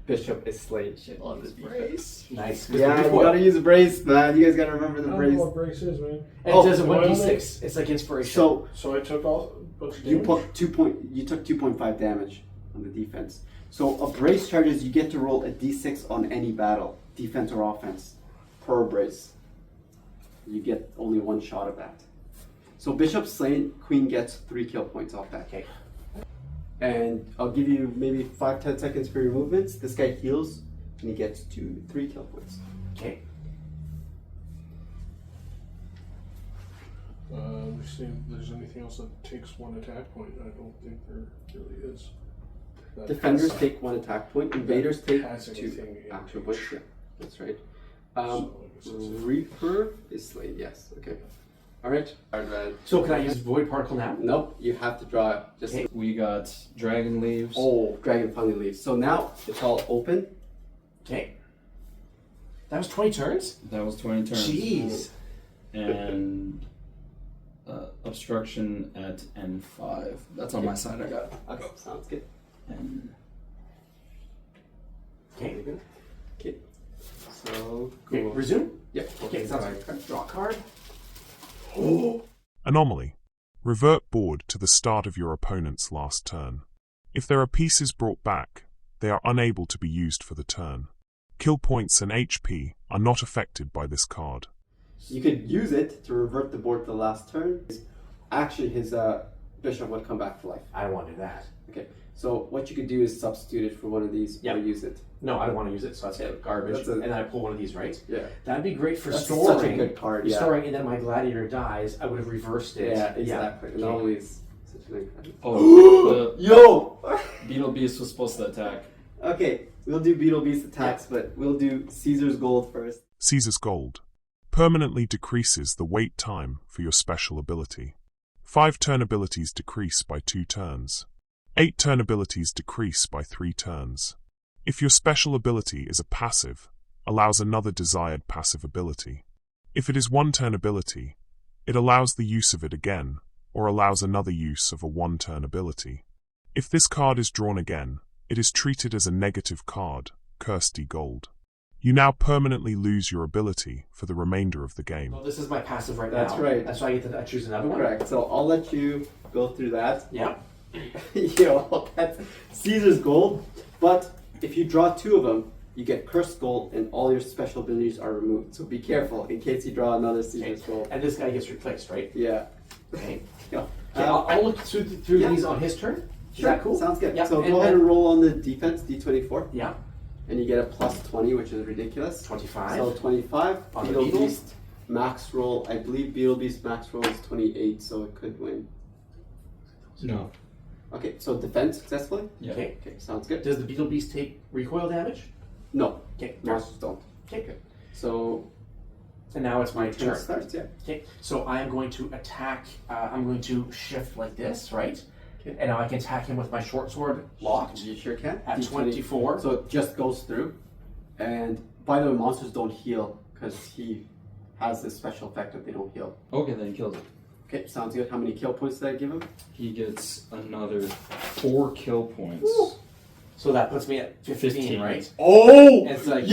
Bishop is slaying shit on the defense. Brace. Nice. Yeah, you gotta use a brace, man. You guys gotta remember the I don't brace. know what brace is, man. And Oh, it does a am I on 1d6. It's like inspiration. So So I took all a bunch of you damage? put you took 2.5 damage on the defense. So a brace charges, you get to roll a d6 on any battle, defense or offense, per brace. You get only 1 shot of that. So bishop slain, queen gets 3 kill points off that. Okay. And I'll give you maybe 5-10 seconds for your movements. This guy heals and he gets 3 kill points. Okay. Just seeing if there's anything else that takes 1 attack point. I don't think there really is. That Defenders has- take 1 attack point. Invaders take has 2 anything in action each. points. Yeah, that's right. So I guess that's it. Reaper is slain. Yes. Okay. All right. So can I use Void Particle now? Nope. You have to draw. Just Okay. We got Dragon Leaves. oh, dragon finally leaves. So now it's all open. Okay. That was 20 turns? That was 20 turns. Jeez. And obstruction at N5. That's on my side. I got Okay. Sounds good. N. Okay. Okay. So Okay, go. resume? Yep. Okay, sounds good. Draw a card. Anomaly. Revert board to the start of your opponent's last turn. If there are pieces brought back, they are unable to be used for the turn. Kill points and HP are not affected by this card. You could use it to revert the board to the last turn. Actually, his bishop would come back to life. I don't want to do that. Okay. So what you could do is substitute it for one of these Yep. or use it. No, I don't want to use it, so that's garbage. That's a- and then I pull one of these, right? Yeah. That'd be great for That's storing. such a good card. Yeah. Storing, and then my gladiator dies, I would have reversed it. Yeah. Exactly. It Okay. always such an incredible. Oh, Yo. the Beetle Beast was supposed to attack. Okay. We'll do Beetle Beast attacks, but we'll do Caesar's Gold first. Caesar's Gold permanently decreases the wait time for your special ability. 5 turn abilities decrease by 2 turns. 8 turn abilities decrease by 3 turns. If your special ability is a passive, allows another desired passive ability. If it is 1 turn ability, it allows the use of it again, or allows another use of a 1 turn ability. If this card is drawn again, it is treated as a negative card, Cursed Gold. You now permanently lose your ability for the remainder of the game. Well, this is my passive right That's now. right. That's why I get to choose another one. Correct. So I'll let you go through that. Yeah. Yo, that's Caesar's Gold. But if you draw 2 of them, you get Cursed Gold, and all your special abilities are removed. So be careful in case you draw another Caesar's Gold. And this guy gets replaced, right? Yeah. Okay. Yeah. Okay, I'll look through yeah. these on his turn. Is Sure. that cool? Sounds good. Yeah. So go ahead and roll on the defense, D24, Yeah. and you get a plus 20, which is ridiculous. 25. So 25. On the Beetle Beetle? Beast max roll. I believe Beetle Beast max roll is 28, so it could win. No. Okay, so defend successfully? Yeah. Okay. Okay, sounds good. Does the beetle beast take recoil damage? No, Okay. monsters don't. Okay. So, And now it's my turn turn. starts, yeah. Okay. So I am going to attack. I'm going to shift like this, right? Okay. And now I can attack him with my short sword locked You sure can. at D20. 24. So it just goes through. And by the way, monsters don't heal because he has this special effect that they don't heal. Okay, then he kills it. Okay, sounds good. How many kill points did I give him? He gets another 4 kill points. So that puts me at 15, right? Oh! It's like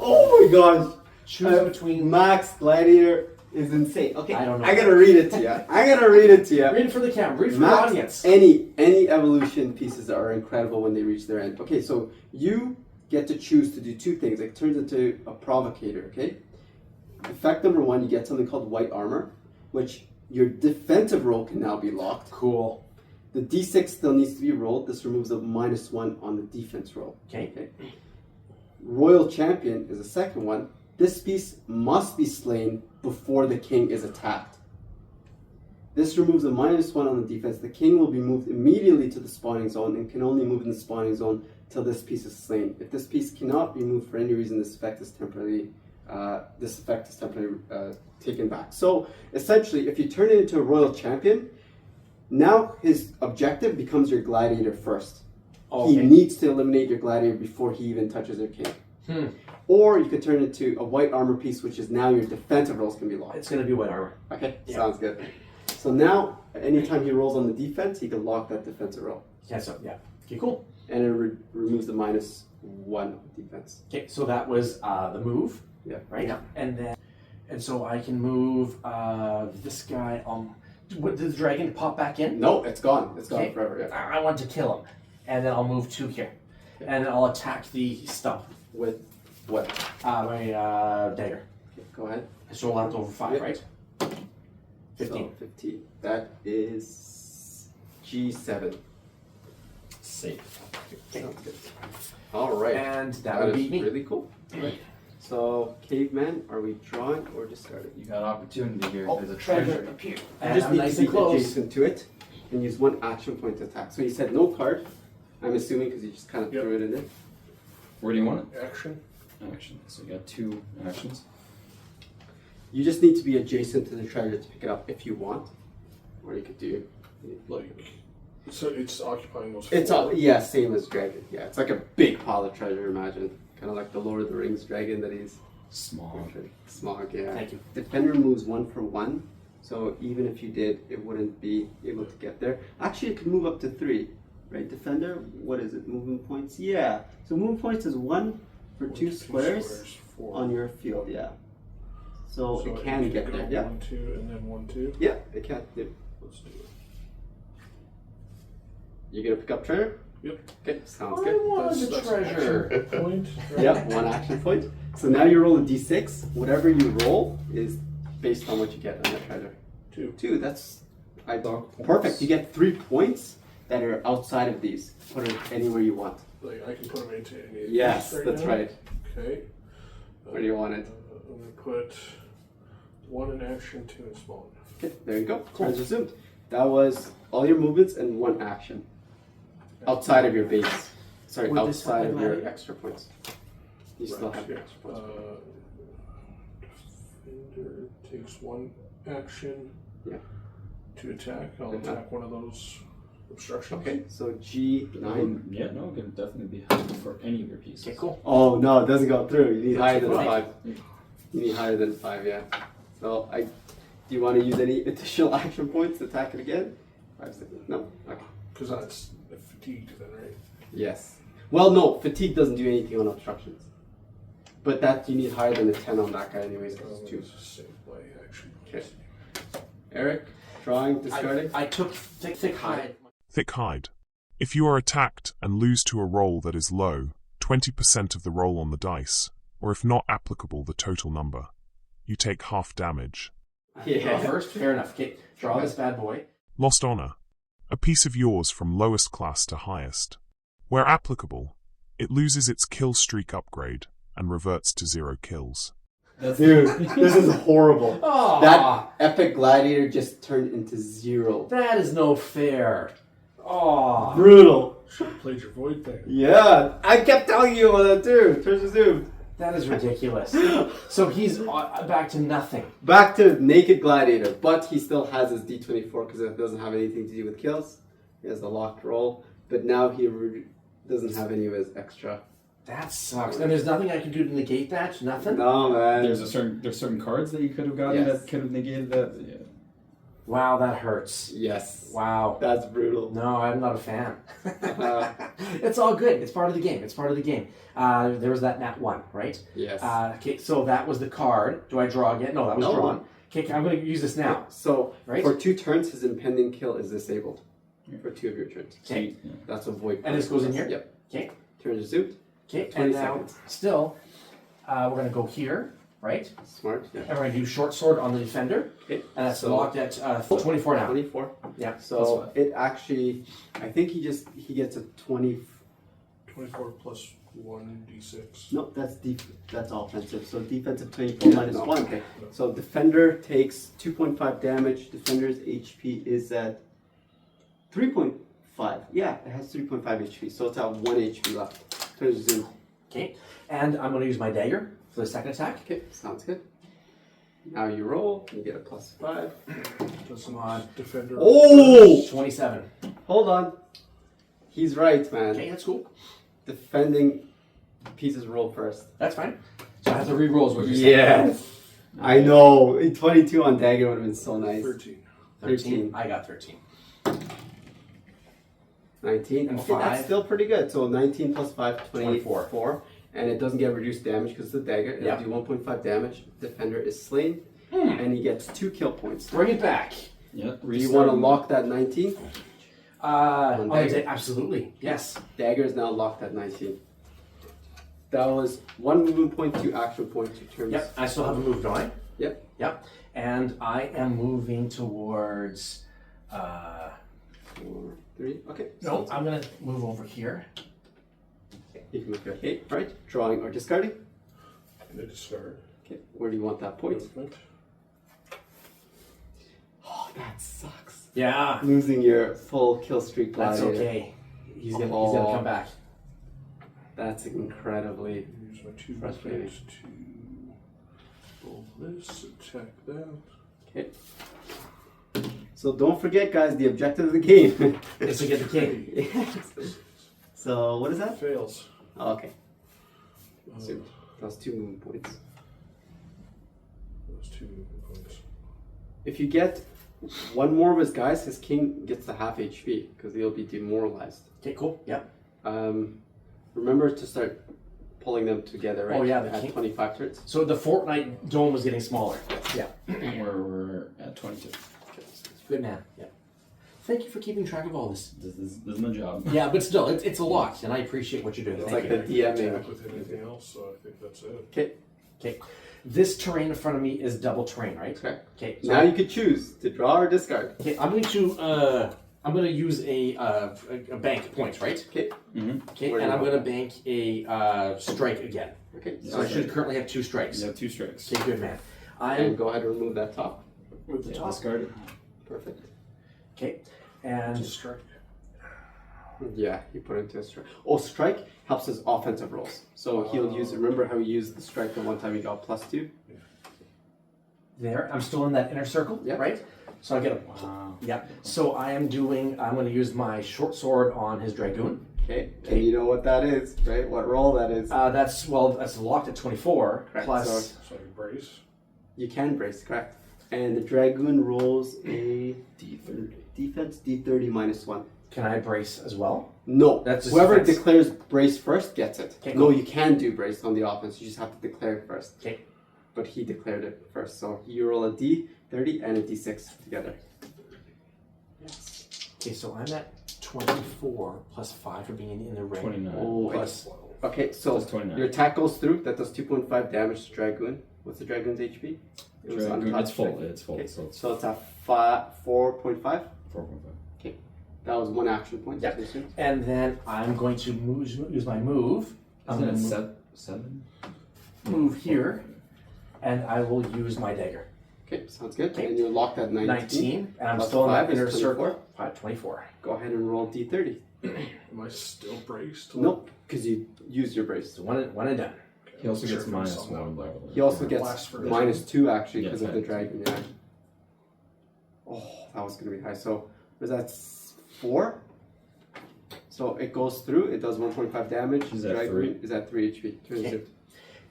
Oh my gosh! choose between. Max Gladiator is insane. Okay, I don't know. I gotta read it to you. I gotta read it to you. Read it for the camera. Read it for Max, the audience. any evolution pieces are incredible when they reach their end. Okay, so you get to choose to do two things. It turns into a provocator, okay? Effect number 1, you get something called white armor, which your defensive roll can now be locked. Cool. The d6 still needs to be rolled. This removes a -1 on the defense roll. Okay. Royal Champion is the second one. This piece must be slain before the king is attacked. This removes a -1 on the defense. The king will be moved immediately to the spawning zone and can only move in the spawning zone till this piece is slain. If this piece cannot be moved for any reason, this effect is temporarily taken back. So essentially, if you turn it into a Royal Champion, now his objective becomes your gladiator first. Okay. He needs to eliminate your gladiator before he even touches your king. Or you could turn it to a white armor piece, which is now your defensive rolls can be locked. It's going to be white armor. Okay, Yeah. sounds good. So now, anytime he rolls on the defense, he can lock that defensive roll. Yeah, so, yeah. Okay, cool. And it removes the -1 of defense. Okay, so that was the move. Yeah. Right? Yeah. And so I can move this guy. Did the dragon pop back in? No, it's gone. It's gone Okay. forever. Yeah. I want to kill him. And then I'll move 2 here. And then I'll attack the stump. With what? My dagger. Okay, go ahead. So roll out over 5, Yep. right? 15. So 15. That is G7. Safe. Sounds good. All right. And that would is be me. really cool. Right. So, Caveman, are we drawing or discarding? You got opportunity here. Oh, There's a treasure treasure. appeared. You And just I'm need nice to and be close. adjacent to it and use 1 action point to attack. So you said no card, I'm assuming, because you just kind of Yep. threw it in there. Where do you want it? Action. Action. So you got 2 actions. You just need to be adjacent to the treasure to pick it up if you want. Or you could do... So it's occupying those. It's 4. all, yeah, same as dragon. Yeah, it's like a big pile of treasure, imagine. Kind of like the Lord of the Rings dragon that he's... Small. Smog, yeah. Thank you. Defender moves 1 for 1. So even if you did, it wouldn't be able to get there. Actually, it could move up to 3. Right, Defender? What is it? Movement points? Yeah. So movement points is 1 for 2 squares 4. on your field, yeah. So it it can get go there, yeah. 1, 2, and then 1, 2. Yeah, it can. Yeah. Let's do it. You gonna pick up treasure? Yep. Okay, sounds I good. wanted the That's treasure. action point. Right? Yep, 1 action point. So now you roll a d6. Whatever you roll is based on what you get on that treasure. 2. 2, that's Dock points. perfect. You get 3 points that are outside of these. Put it anywhere you want. Like I can put them into any. of Yes, these that's now. right. Okay. Where do you want it? I'm gonna put 1 in action, 2 in spawn. Okay, there you go. Turns resumed. That was all your movements and 1 action. Outside of your base. Sorry, Would this outside help of my your gladiator? extra points. You still Right. have your extra points. Defender takes 1 action. Yeah. To attack. I'll Uh-huh. attack one of those obstructions. Okay, so G9. Yeah, no, it can definitely be helpful for any of your pieces. Okay, cool. Oh no, it doesn't go through. You need higher than Right. 5. You need higher than 5, yeah. So do you want to use any additional action points to attack it again? 5 seconds. No? Okay. Because that's fatigued then, right? Yes. Well, no, fatigue doesn't do anything on obstructions. But that you need higher than a 10 on that guy anyways, because it's 2. Save my action. Okay. Eric, drawing, discarding? I took thick hide. Thick hide. If you are attacked and lose to a roll that is low, 20% of the roll on the dice, or if not applicable the total number, you take half damage. Draw first. Fair enough. Okay, draw this bad boy. Lost honor. A piece of yours from lowest class to highest. Where applicable, it loses its kill streak upgrade and reverts to 0 kills. Dude, this is horrible. Oh, That epic gladiator just turned into 0. that is no fair. Oh, Brutal. Should have played your void thing. Yeah, I kept telling you about that too. Turns resumed. that is ridiculous. So he's back to nothing. Back to Naked Gladiator, but he still has his D24 because it doesn't have anything to do with kills. He has the locked roll, but now he doesn't have any of his extra. That sucks. And there's nothing I can do to negate that? Nothing? No, man. There's certain cards that you could have gotten Yes. that could have negated that. Yeah. Wow, that hurts. Yes. Wow. That's brutal. No, I'm not a fan. It's all good. It's part of the game. It's part of the game. There was that nat 1, right? Yes. Okay, so that was the card. Do I draw again? No, that was No. drawn. Okay, I'm going to use this now. So, Right? for 2 turns, his impending kill is disabled. For 2 of your turns. Okay. Yeah. That's a void. And this goes in here? Yep. Okay. Turns resumed. Okay, 20 and now seconds. still, we're going to go here, right? Smart. Yeah. And we're going to do short sword on the defender. Okay. And that's So- locked at 24 now. 24. Yeah. So it actually, I think he gets a 20. 24 plus 1d6. No, that's offensive. So defensive 24 minus No. 1. Okay. So defender takes 2.5 damage. Defender's HP is at 3.5. Yeah, it has 3.5 HP. So it's at 1 HP left. Turns resumed. Okay, and I'm going to use my dagger for the second attack. Okay, sounds good. Now you roll. You get a +5. Doesn't on. defender. Oh! 27. Hold on. He's right, man. Okay, that's cool. Defending pieces roll first. That's fine. So I have to re-roll is what you're saying. Yes. I know. 22 on dagger would have been so nice. 13. 13. I got 13. 19. And Okay, 5. that's still pretty good. So 19 plus 5, 24. 24. And it doesn't get reduced damage because it's the dagger. It'll Yep. do 1.5 damage. Defender is slain. And he gets 2 kill points. Bring it back. Yeah. Do you want to lock that 19? On the dagger? absolutely. Yes. Dagger is now locked at 19. That was 1 movement point, 2 action point, 2 turns. Yep. I still have a move, don't I? Yep. Yep. And I am moving towards. 4, 3. Okay. No, I'm going to move over here. You can make your 8, right? Drawing or discarding. And a discard. Okay. Where do you want that point? Movement. Oh, that sucks. Yeah. Losing your full kill streak That's gladiator. okay. He's gonna come back. That's incredibly. Use my 2 Frustrating. movements to roll this, attack that. Okay. So don't forget, guys, the objective of the game. Is to get the king. So what is that? Fails. Oh, okay. Uh, So that's 2 movement points. those 2 movement points. If you get one more of his guys, his king gets the half HP because he'll be demoralized. Okay, cool. Yep. Remember to start pulling them together, right? Oh, yeah, the At king- 25 turns. So the Fortnite dome was getting smaller. Yeah. We're at 22. Good man. Yeah. Thank you for keeping track of all this. This is my job. Yeah, but still, it's a lot, and I appreciate what you're doing. It's Thank like you. the DMing. Attack with anything else, so I think that's it. Okay. Okay. This terrain in front of me is double terrain, right? Okay. Okay. Now you could choose to draw or discard. Okay, I'm going to use a bank points, right? Okay. Okay, Where do and you I'm want going to bank a strike again. Okay. So I should currently have 2 strikes. You have 2 strikes. Okay, good man. And I'm go ahead and remove that top. with the Yeah, top. discard it. Perfect. Okay, and Just strike. Yeah, you put it into a strike. Oh, strike helps his offensive rolls. So he'll use. Remember how he used the strike the one time he got +2? there, I'm still in that inner circle, Yeah. right? So I get a. Wow. Yeah. So I'm going to use my short sword on his dragoon. Okay. And you know what that is, right? What roll that is? That's locked at 24 Correct. plus. So I can brace. You can brace, correct? And the dragoon rolls a D30. defense D30 -1. Can I brace as well? No, That's his whoever defense. declares brace first gets it. Okay, No, cool. you can do brace on the offense. You just have to declare it first. Okay. But he declared it first, so you roll a D30 and a D6 together. Okay, so I'm at 24 plus 5 for being in the ring. 29. Oh, Plus. okay, so That's 29. your attack goes through. That does 2.5 damage to dragoon. What's the dragoon's HP? It was Dragoon, untouched, it's full. right? It's full. Okay, So it's so it's a 4.5. 4.5. That was 1 action point. Yep. I assume. And then I'm going to use my move. I'm Isn't going it to 7? move here, and I will use my dagger. Okay, sounds good. And you're locked at 19. 19, and I'm Plus still in that 5 is inner 24. circle. 24. Go ahead and roll D30. Am I still braced? Nope, because you used your brace. So one and done. Okay, He also I'm gets sure minus something one, by like the way. He also Blast gets for -2 actually Yeah, because of the right. dragon. Yeah. Oh, that was gonna be high. So was that 4? So it goes through. It does 1.5 damage. Is that Dragon 3? is at 3 HP. Turn Okay. it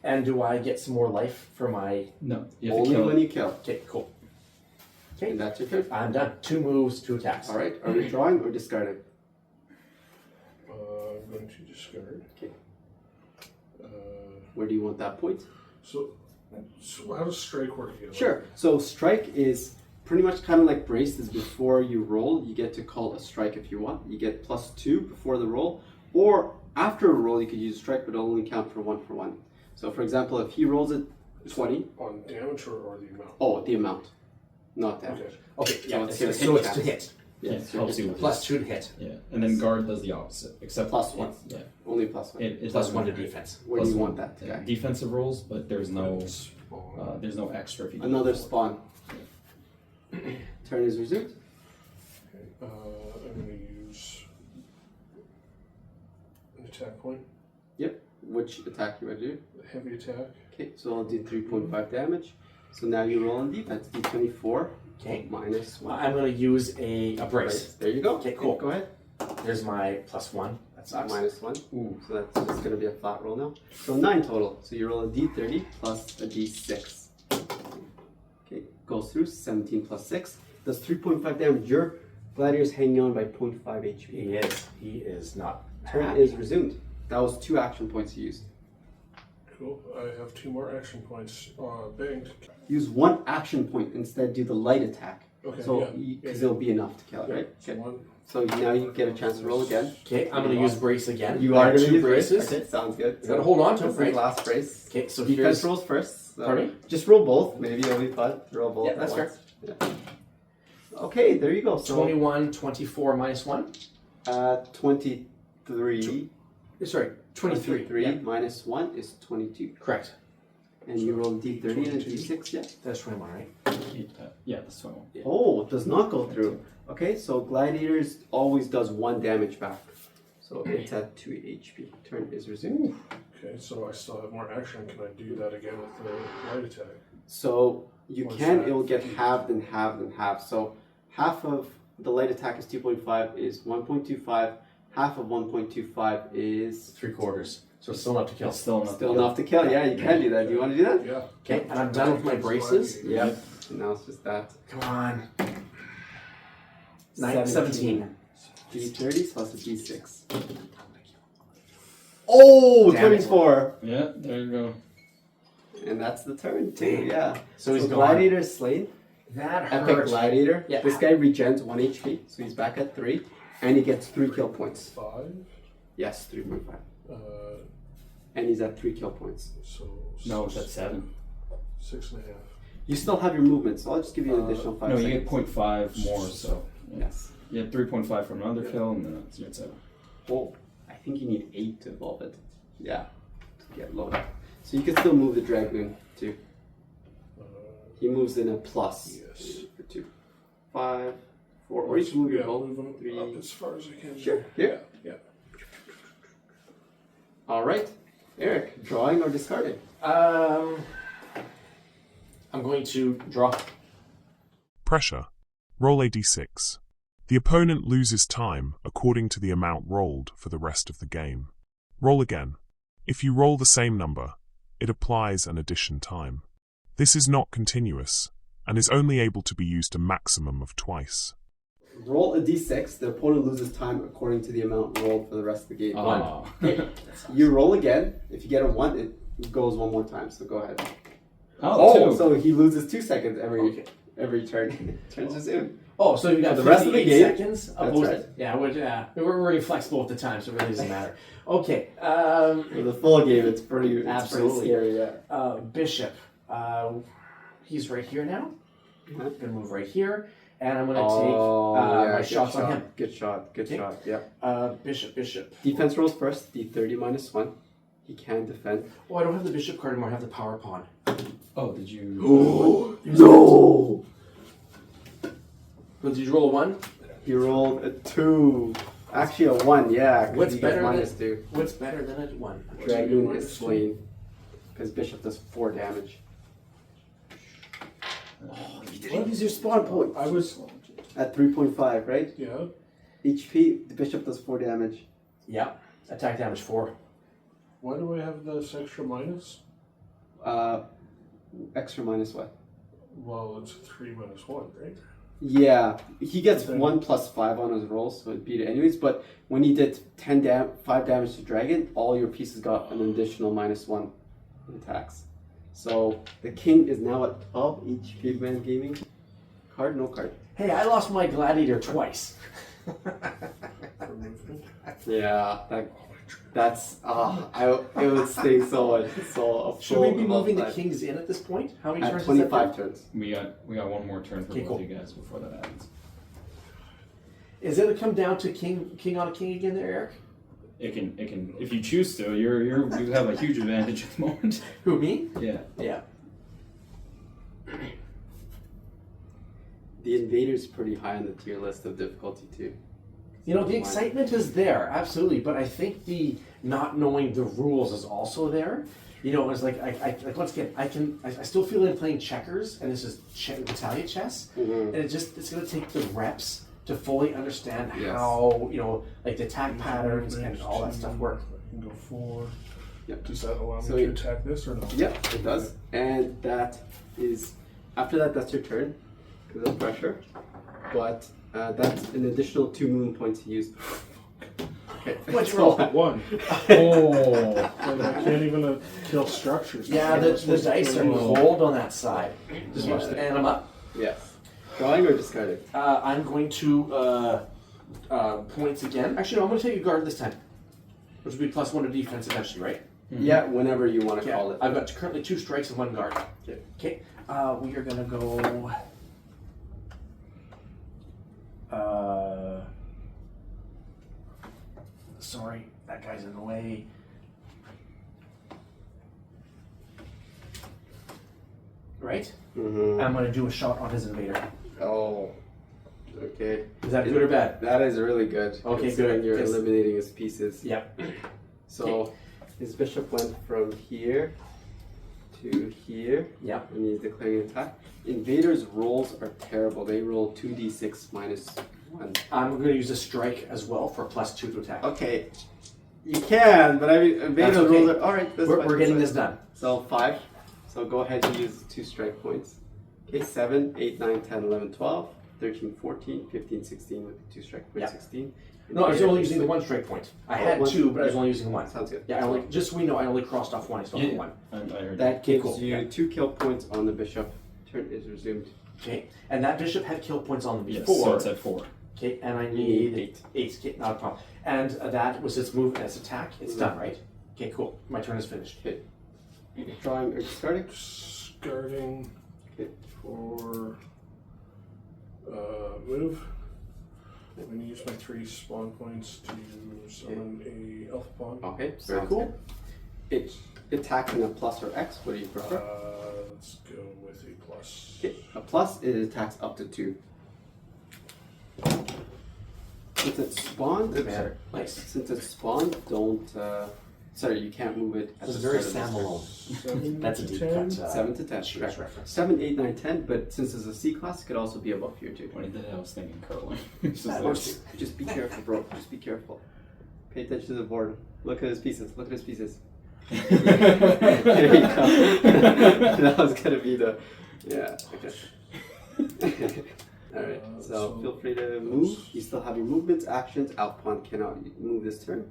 And do I get some more life for my... No, you have only to kill when it. you kill. Okay, cool. And that's your turn. I'm done. 2 moves, 2 attacks. All right. Are we drawing or discarding? I'm going to discard. Okay. Uh, Where do you want that point? so how does strike work again? Sure. So strike is pretty much kind of like braced. Is before you roll, you get to call a strike if you want. You get +2 before the roll, or after a roll, you could use strike, but it'll only count for 1 for 1. So for example, if he rolls it 20, On damage or the amount? oh, the amount, not damage. Okay. Okay, So yeah, it's so, gonna so hit it's to chance. hit. Yeah, Yes, helps you with Plus 2 to hit. Yeah, and then guard does the opposite, except +1. Yeah, Only +1. it Plus doesn't 1 to matter. defense. Where do you +1. want that Yeah, guy? defensive rolls, but there's no Spawn. there's no extra if you do Another it. spawn. Turn is resumed. Okay. I'm going to use an attack point. Which attack you want to do? Heavy attack. Okay, so I'll do 3.5 damage. So now you roll on defense. D24 Okay. -1. I'm going to use a brace. There you go. Okay, cool. Go ahead. There's my +1. That sucks. -1. Ooh. So that's just going to be a flat roll now. So 9 total. So you roll a D30 plus a D6. Okay, goes through 17 plus 6. Does 3.5 damage. Your gladiator's hanging on by 0.5 HP. He is. He is not Turn happy. is resumed. That was 2 action points you used. Cool. I have 2 more action points banked. Use 1 action point instead. Do the light attack. Okay. So, yeah. because it'll be enough to kill it, Yeah, right? so Okay. one. So now you get a chance to roll again. Okay, I'm going to use brace again. You I are have going to 2 use braces. braces. Okay, sounds good. You got to hold on to This them, is right? last brace. Okay, so Defense here's... rolls first. So Pardon me? just roll both. Maybe it'll be fun to roll both. Yeah, at that's once. Yeah. Okay, there you go. So 21, 24, -1. 23. Sorry, 23. 23 Yeah, minus 1 is 22. correct. And you roll D30 and a 22. D6, yeah? That's 21, right? Yeah, that's fine. Oh, it does not go through. Okay, so Gladiators always does 1 damage back. So it's at 2 HP. Turn is resumed. Okay, so I still have more action. Can I do that again with the light attack? So you Or is can, that it will get 50? halved and halved and halved. So half of the light attack is 2.5 is 1.25. Half of 1.25 is 3/4. So it's still enough to kill. It's still enough. still enough to kill. Yeah, you can do that. Do you want to do that? Yeah. Okay, and I'm done with my braces. Yep. And now it's just that. Come on. 17. D30 plus a D6. Oh, Damn it. 24. Yeah, there you go. And that's the turn. Damn. Yeah. So he's gone. Gladiator is slain. That Epic hurt. Gladiator. Yeah. This guy regens 1 HP, so he's back at 3. And he gets 3 kill points. 5. Yes, 3.5. Uh, And he's at 3 kill points. so No, it's at 7. 6.5. You still have your movement, so I'll just give you an additional 5 No, you seconds. get 0.5 more, so yeah. Yes. You had 3.5 from another kill, and then you're at 7. Oh, I think you need 8 to evolve it. Yeah, to get loaded. So you can still move the Dragoon too. He moves in a plus. Yes. For 2. 5, 4, or you can move your Yeah, bow. move them 3. up as far as I can. Sure, here. Yeah. All right, Aric, drawing or discarding? I'm going to draw. Pressure. Roll a d6. The opponent loses time according to the amount rolled for the rest of the game. Roll again. If you roll the same number, it applies an addition time. This is not continuous and is only able to be used a maximum of twice. Roll a d6. The opponent loses time according to the amount rolled for the rest of the game. Oh. You roll again. If you get a 1, it goes 1 more time. So go ahead. Oh, 2. So he loses 2 seconds Okay. every turn. Turns us in. Oh, so you got For the rest of the 58 game? seconds? That's opposed right. to- Yeah, we're really flexible at the time, so it really doesn't matter. Okay. For the full game, it's pretty Absolutely. scary. Yeah. Bishop. He's right here now. Uh-huh. I'm gonna move right here, and I'm gonna Oh, take my good shots shot. on him. Good shot. Good Okay. shot. Yep. Bishop. Defense rolls first. D30 minus 1. He can defend. Oh, I don't have the bishop card anymore. I have the power pawn. Oh, did you? Oh no! Did you roll a 1? He rolled a 2. Actually, a 1. Yeah. 'cause What's he gets better than -2? What's better than a 1? Dragoon minus is slain because bishop does 4 damage. You didn't use your spawn point. I was. At 3.5, right? Yeah. HP, the bishop does 4 damage. Yeah. Attack damage 4. Why do I have this extra minus? Extra minus what? Well, it's 3 minus 1, right? Yeah, he gets Okay. 1 plus 5 on his rolls, so it'd beat it anyways. But when he did 5 damage to dragon, all your pieces got an additional -1 in attacks. So the king is now at 12 each Caveman Gaming. Card, no card. Hey, I lost my gladiator twice. For movement. Yeah, that's it would sting so much. So Should we be moving the kings in at this point? How many at turns 25 is that? turns? We got one more turn for Okay, both cool. you guys before that happens. Is it going to come down to king on a king again there, Eric? It can if you choose to. You have a huge advantage at the moment. Who, me? Yeah. Yeah. The invader's pretty high on the tier list of difficulty too. You know, the excitement is there, absolutely, but I think the not knowing the rules is also there. You know, it's like like once again, I still feel like playing checkers, and this is Battalia.Chess, and it's gonna take the reps to fully understand Yes. how, you know, like the attack patterns and all that stuff work. I can go 4. Yep. Does that allow me So to you- attack this or no? Yep, it does. And that is, after that, that's your turn because of pressure. But that's an additional 2 movement points used. Okay. What's roll? 1. Oh. And I can't even kill structures. Yeah, the dice are cold on that side. Just watch the, and I'm up. Yes. Drawing or discarding? I'm going to points again. Actually, no, I'm going to take a guard this time, which would be +1 to defense eventually, right? Yeah, whenever you want to Yeah, call it. I've got currently 2 strikes and 1 guard. Okay. Okay. We are gonna go. Sorry, that guy's in the way. Right? Mm-hmm. I'm gonna do a shot on his invader. Oh. Okay. Is that good or bad? That is really good. Okay, considering good. You're Yes. eliminating his pieces. Yep. So his bishop went from here to here. Yep. And he's declaring an attack. Invaders' rolls are terrible. They roll 2d6 -1. I'm gonna use a strike as well for +2 to attack. Okay, you can, but I mean, invaders' okay. rolls are alright. We're getting this done. So 5. So go ahead and use 2 strike points. Okay, 7, 8, 9, 10, 11, 12, 13, 14, 15, 16 with the 2 strike points. Yeah. 16. No, I was only using the 1 strike point. I had one- 2, but I was only using 1. Sounds good. Yeah, I only, just so we know, I only crossed off 1. I still have 1. I heard That Okay, gives cool. you Yeah. 2 kill points on the bishop. Turn is resumed. Okay, and that bishop had kill points on the Yes, before. so it's at 4. Okay, and I You need need 8. Okay, not a problem. And that was its move and its attack. It's done, right? Okay, cool. My turn is finished. Okay. Drawing or discarding? Discarding Okay. for move. I'm going to use my 3 spawn points to summon a elf pawn. Okay, Very sounds cool. good. It attacks in a plus or X. What do you prefer? Let's go with a plus. Okay, a plus, it attacks up to 2. Since it's spawned, Man, nice. since it's spawned, don't. Sorry, you can't move it. At This is the very start of Sam the turn. Malone. That's a deep 10. cut. 7 to 10. Cheers Correct. reference. 7, 8, 9, 10. But since it's a C class, it could also be above here too. When I did it, I was thinking curling. It's just That like- works. Just be careful, bro. Just be careful. Pay attention to the board. Look at his pieces. Look at his pieces. There you go. That was gonna be the. Yeah. Okay. All right. So So feel free to move. You still have your movements, actions. Out pawn cannot move this turn.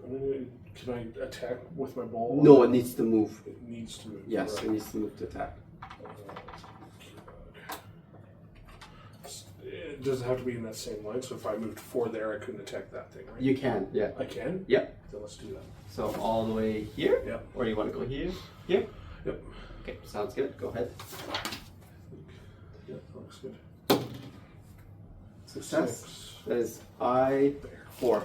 Can I attack with my ball? No, it needs to move. It needs to move. Yes, Right. it needs to move to attack. It doesn't have to be in that same line, so if I moved 4 there, I couldn't attack that thing, right? You can. Yeah. I can? Yep. Then let's do that. So all the way here. Yep. Or you want to go here? Here. Yep. Okay. Sounds good. Go ahead. Yeah, that looks good. Success. 6. That is I4.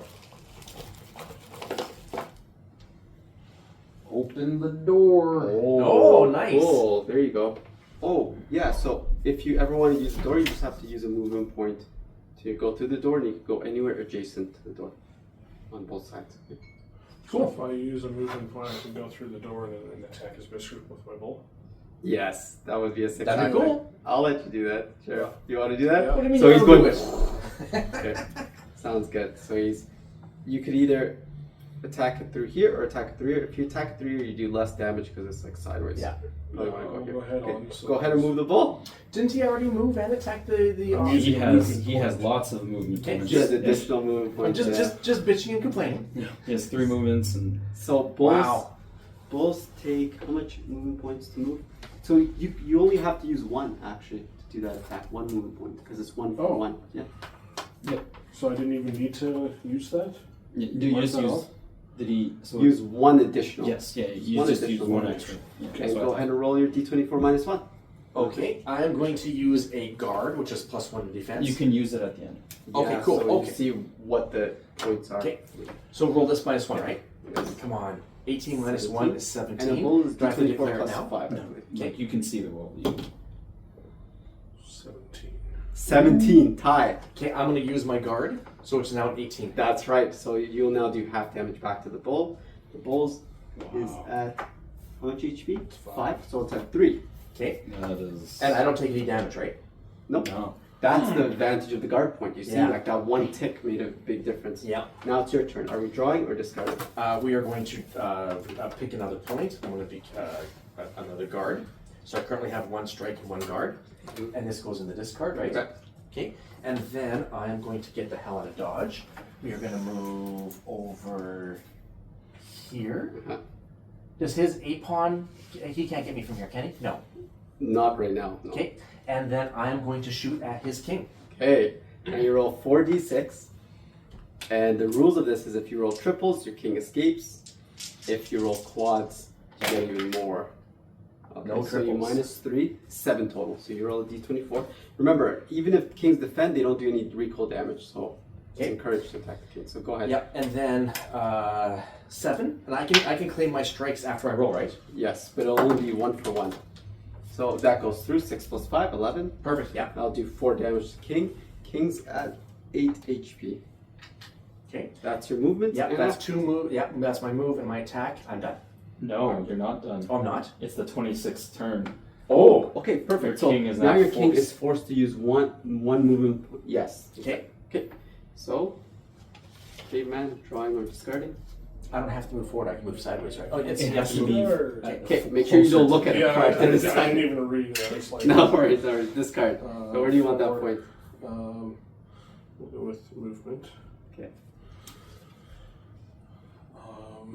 Open the door. Oh, nice. Cool. There you go. Oh, yeah. So if you ever want to use the door, you just have to use a movement point to go through the door, and you can go anywhere adjacent to the door on both sides. So if I use a movement point, I can go through the door and attack his bishop with my bull. Yes, that would be a sick. That'd be tactic. cool. I'll let you do that. Sure. Yeah. You want to do that? Yeah. What do you mean So you he's wanna going. do it? Okay. Sounds good. So you could either attack it through here or attack it through here. If you attack it through here, you do less damage because it's like sideways. Yeah. Probably want to I'll go here. go ahead Okay. on, so Go ahead and move the ball. Didn't he already move and attack the I'm He using has lots of movement Okay, points. Just additional movement I'm points. just bitching and complaining. He has 3 movements and So bulls, Wow. bulls take how much movement points to move? So you only have to use one actually to do that attack. One movement point because it's one for Oh. one. Yeah. So I didn't even need to use that? do you Mark just that use? off? Did he? So Use one additional. Yes. Yeah. You One just use additional one movement. extra. Yeah, And that's what go I ahead and roll your d24 minus one. Okay, I am going to use a guard, which is +1 to defense. You can use it at the end. Okay, Yeah, cool, So okay. you see what the points are. Okay. So roll this -1, right? Yes. Come on. 18 minus 1 is 17. And a bull is Do I have to d24 declare it plus now? 5. I No. believe. Like you can see the roll. 17. 17 tie. Okay, I'm going to use my guard, so it's now an 18. That's right. So you'll now do half damage back to the bull. The bull's is at how much HP? 5. So it's at 3. Okay, That is. and I don't take any damage, right? Nope. No. That's the advantage of the guard point. You see, Yeah. like that one tick made a big difference. Yeah. Now it's your turn. Are we drawing or discarding? We are going to pick another point. I'm going to pick another guard. So I currently have 1 strike and 1 guard. And this goes in the discard, right? Okay. Okay. And then I am going to get the hell out of dodge. We are going to move over here. Uh-huh. Does his 8-pawn, he can't get me from here, can he? No. Not right now. No. Okay. And then I am going to shoot at his king. Okay. Now you roll 4d6. And the rules of this is if you roll triples, your king escapes. If you roll quads, you get even more. Okay, No so you triples. minus 3, 7 total. So you roll a d24. Remember, even if kings defend, they don't do any recoil damage. So it's Okay. encouraged to attack the king. So go ahead. Yep. And then 7. And I can claim my strikes after I roll, right? Yes, but it'll only be 1 for 1. So that goes through 6 plus 5, 11. Perfect. Yeah. I'll do 4 damage to king. King's at 8 HP. Okay. That's your movement. Yep. and That's 2 move. Yep. That's my move and my attack. I'm done. No, you're not done. Oh, I'm not. It's the 26th turn. Oh. Okay, perfect. Your So king is now not your king forced. is forced to use one movement. Yes. Okay. Okay. So, caveman, drawing or discarding. I don't have to move forward. I can move sideways, right? Oh, it's It has to move. be. Sure. Okay, make sure you don't look at it Yeah, prior to I this didn't time. even read that. It's like, No worries, no worries. Discard. So where do you want that 4, point? We'll go with movement. Okay.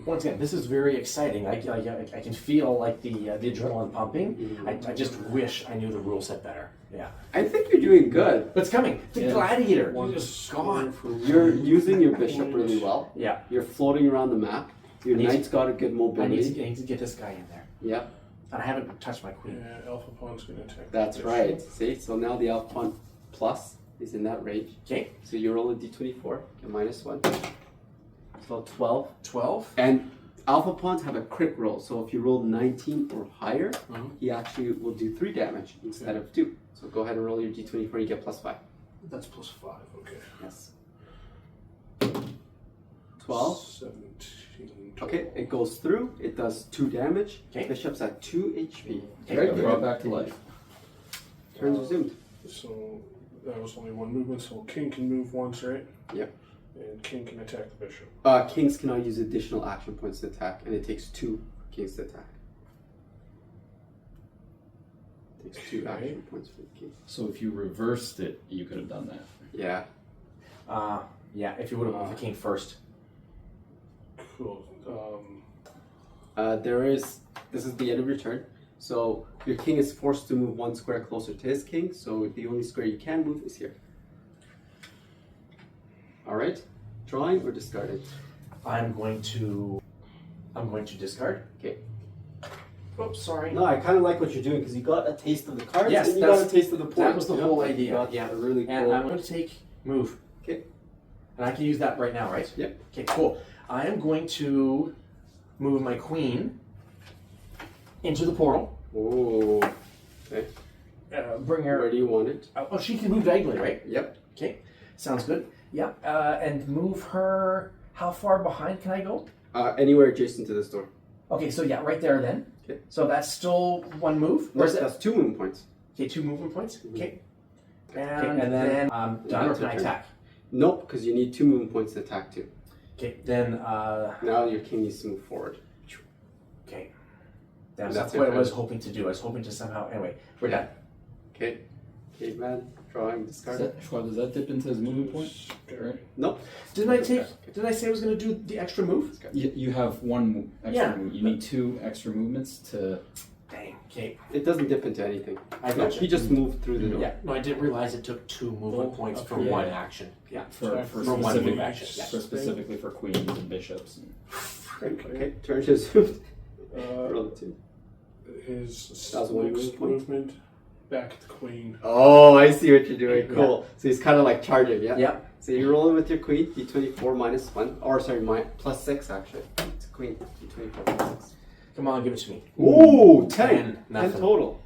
Once again, this is very exciting. I can feel like the adrenaline pumping. I just wish I knew the rule set better. Yeah. I think you're doing good. But it's coming. The Yeah. gladiator. One He's just gone. for You're using your bishop really well. Yeah. You're floating around the map. Your I need knight's got a good I mobility. need to get this guy in there. Yep, And I haven't touched my queen. Yeah, alpha pawn's gonna attack. that's the right. bishop. See, so now the alpha pawn plus is in that range. Okay. So you roll a d24, get minus 1. So 12. 12. And alpha pawns have a crit roll, so if you roll 19 or higher, Mhm. he actually will do 3 damage instead of 2. So go ahead and roll your d24, you get plus 5. That's +5. Okay. Yes. 12. 17. Okay, it goes through, it does 2 damage. Okay. Bishop's at 2 HP. Okay. Very Brought good. back to life. Turns resumed. So that was only 1 movement. So king can move once, right? Yep. And king can attack the bishop. Kings cannot use additional action points to attack, and it takes 2 kings to attack. It takes 2 Okay. action points for the king. So if you reversed it, you could have done that. Yeah. Yeah, if you would have moved the king first. Cool. This is the end of your turn. So your king is forced to move 1 square closer to his king, so the only square you can move is here. Alright, drawing or discarding? I'm going to discard. Okay. Oops, sorry. No, I kind of like what you're doing because you got a taste of the cards Yes, and you got that's- a taste of the point. that was the you know? whole You idea. got Yeah. a really cool. And I'm going to take move. Okay. And I can use that right now, right? Yep. Okay, cool. I am going to move my queen into the portal. Oh. Okay. Bring her. Where do you want it? Oh, she can move diagonally, right? Yep. Okay, sounds good. Yeah, and move her. How far behind can I go? Anywhere adjacent to this door. Okay, so yeah, right there then. Okay. So that's still one move. No, Or is it? that's 2 movement points. Okay, 2 movement points. Okay. And then done, or can I turn. attack? Nope, because you need 2 movement points to attack too. Okay, then. Now your king needs to move forward. Okay. That's That's what I okay. was hoping to do. I was hoping to somehow. Anyway, we're done. Okay. Caveman, drawing, discard. Does that dip into his movement point? Right. Nope. Didn't I say I was going to do the extra move? You have 1 extra Yeah. move. You need 2 extra movements to. Dang. Okay. It doesn't dip into anything. I got you. He just moved through the door. Yeah. No, I didn't realize it took 2 movement points for okay. one action. Yeah. For For one specific, move action. Yeah. for specifically for queens and bishops. And, Okay. Turn his roll the 2. His That was one next move point? movement, back at the queen. Oh, I see what you're doing. Cool. So he's kind of like charging, yeah? Yep. So you're rolling with your queen, d24 minus 1. Or sorry, plus 6 actually. It's a queen, d24 plus 6. Come on, give it to me. Ooh, 10. 10 Nothing. total.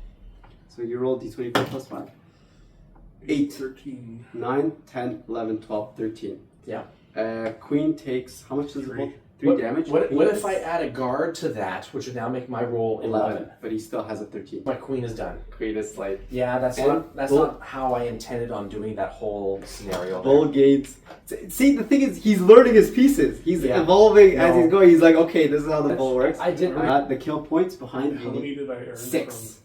So you roll d24 plus 5. 8. 13. 9, 10, 11, 12, 13. Yeah. Queen takes, how much does it 3. roll? 3 damage? What if I add a guard to that, which would now make my roll 11? But he still has a 13. My queen is done. Queen is like Yeah, that's And not bull- not how I intended on doing that whole scenario. bull gates. See, the thing is, he's learning his pieces. He's Yeah. evolving as No. he's going. He's like, okay, this is how the bull works. I didn't. The kill points behind How you many need did I earn 6.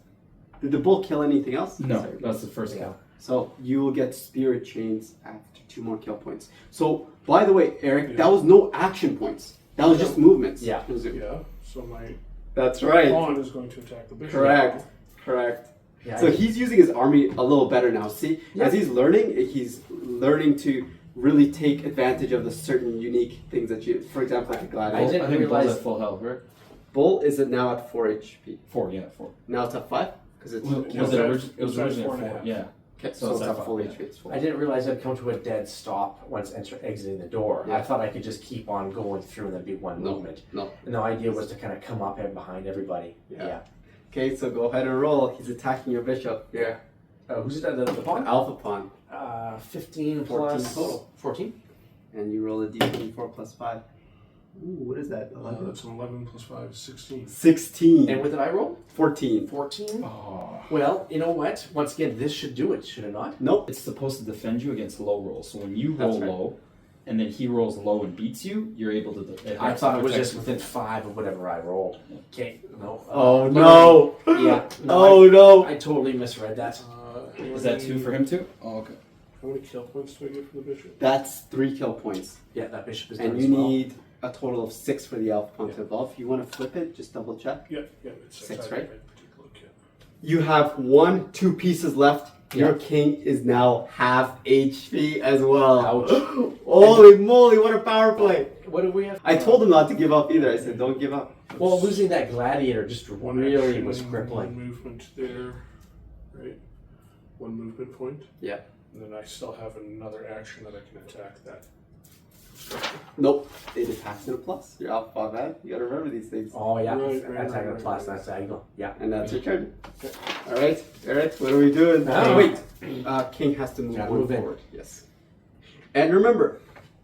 Did the bull kill anything else? no, Sorry. that's the first Yeah. kill. So you will get spirit chains after 2 more kill points. So, by the way, Eric, Yeah. that was no action points. That was just movements. Yeah. from? Yeah, so my That's right. pawn is going to attack the bishop. Correct. Yeah, So he's using his army a little better now. See, Yeah. as he's learning to really take advantage of the certain unique things that you, for example, like a I gladiator. didn't I think Bull's realize- at full health, right? Bull is it now at 4 HP. 4, yeah, 4. Now it's at 5 because it's Was was it, at- it was it was at originally 4 at and a 4, half. yeah. okay. So So it's it's at at full 5, HP. It's full. I didn't realize I'd come to a dead stop once exiting the door. Yeah. I thought I could just keep on going through and there'd be one No. movement. No. And the idea was to kind of come up and behind everybody. Yeah. Okay, so go ahead and roll. He's attacking your bishop. Yeah. Who's it? The pawn? Alpha pawn, 15 14 plus total. 14. and you roll a d24 plus 5. Ooh, what is that? That's an 11 plus 5 is 16. 16. And what did I roll? 14. 14. Oh. Well, you know what? Once again, this should do it, should it not? Nope. It's supposed to defend you against low rolls. So when you That's roll right. low, and then he rolls low and beats you, you're able to. I thought it was protect just you. within 5 of whatever I rolled. Okay. No. Oh no. Yeah. Oh no. I totally misread that. Is that 2 for him too? Oh, okay. How many kill points do I get for the bishop? That's 3 kill points. Yeah, that bishop is done And as you well. need a total of 6 for the alpha pawn to evolve. If you want to flip it, just double check. Yeah, it's 6, I right? didn't take a look yet. You have 2 pieces left. Your king is now half HP as well. Ouch. Holy moly, what a power play. What do we have? I told him not to give up either. I said, don't give up. Well, losing that gladiator just One really action, was One crippling. movement there, right? 1 movement point. Yeah. And then I still have another action that I can attack that. Nope. It attacks in a plus. You're alpha pawn, man. You gotta remember these things. Oh yeah, Right, that's right, a right, plus. right. That's diagonal. Yeah. And that's your turn. Alright, Eric, what are we doing? Oh. Wait. King has to move Gotta one move in. forward. Yes. And remember,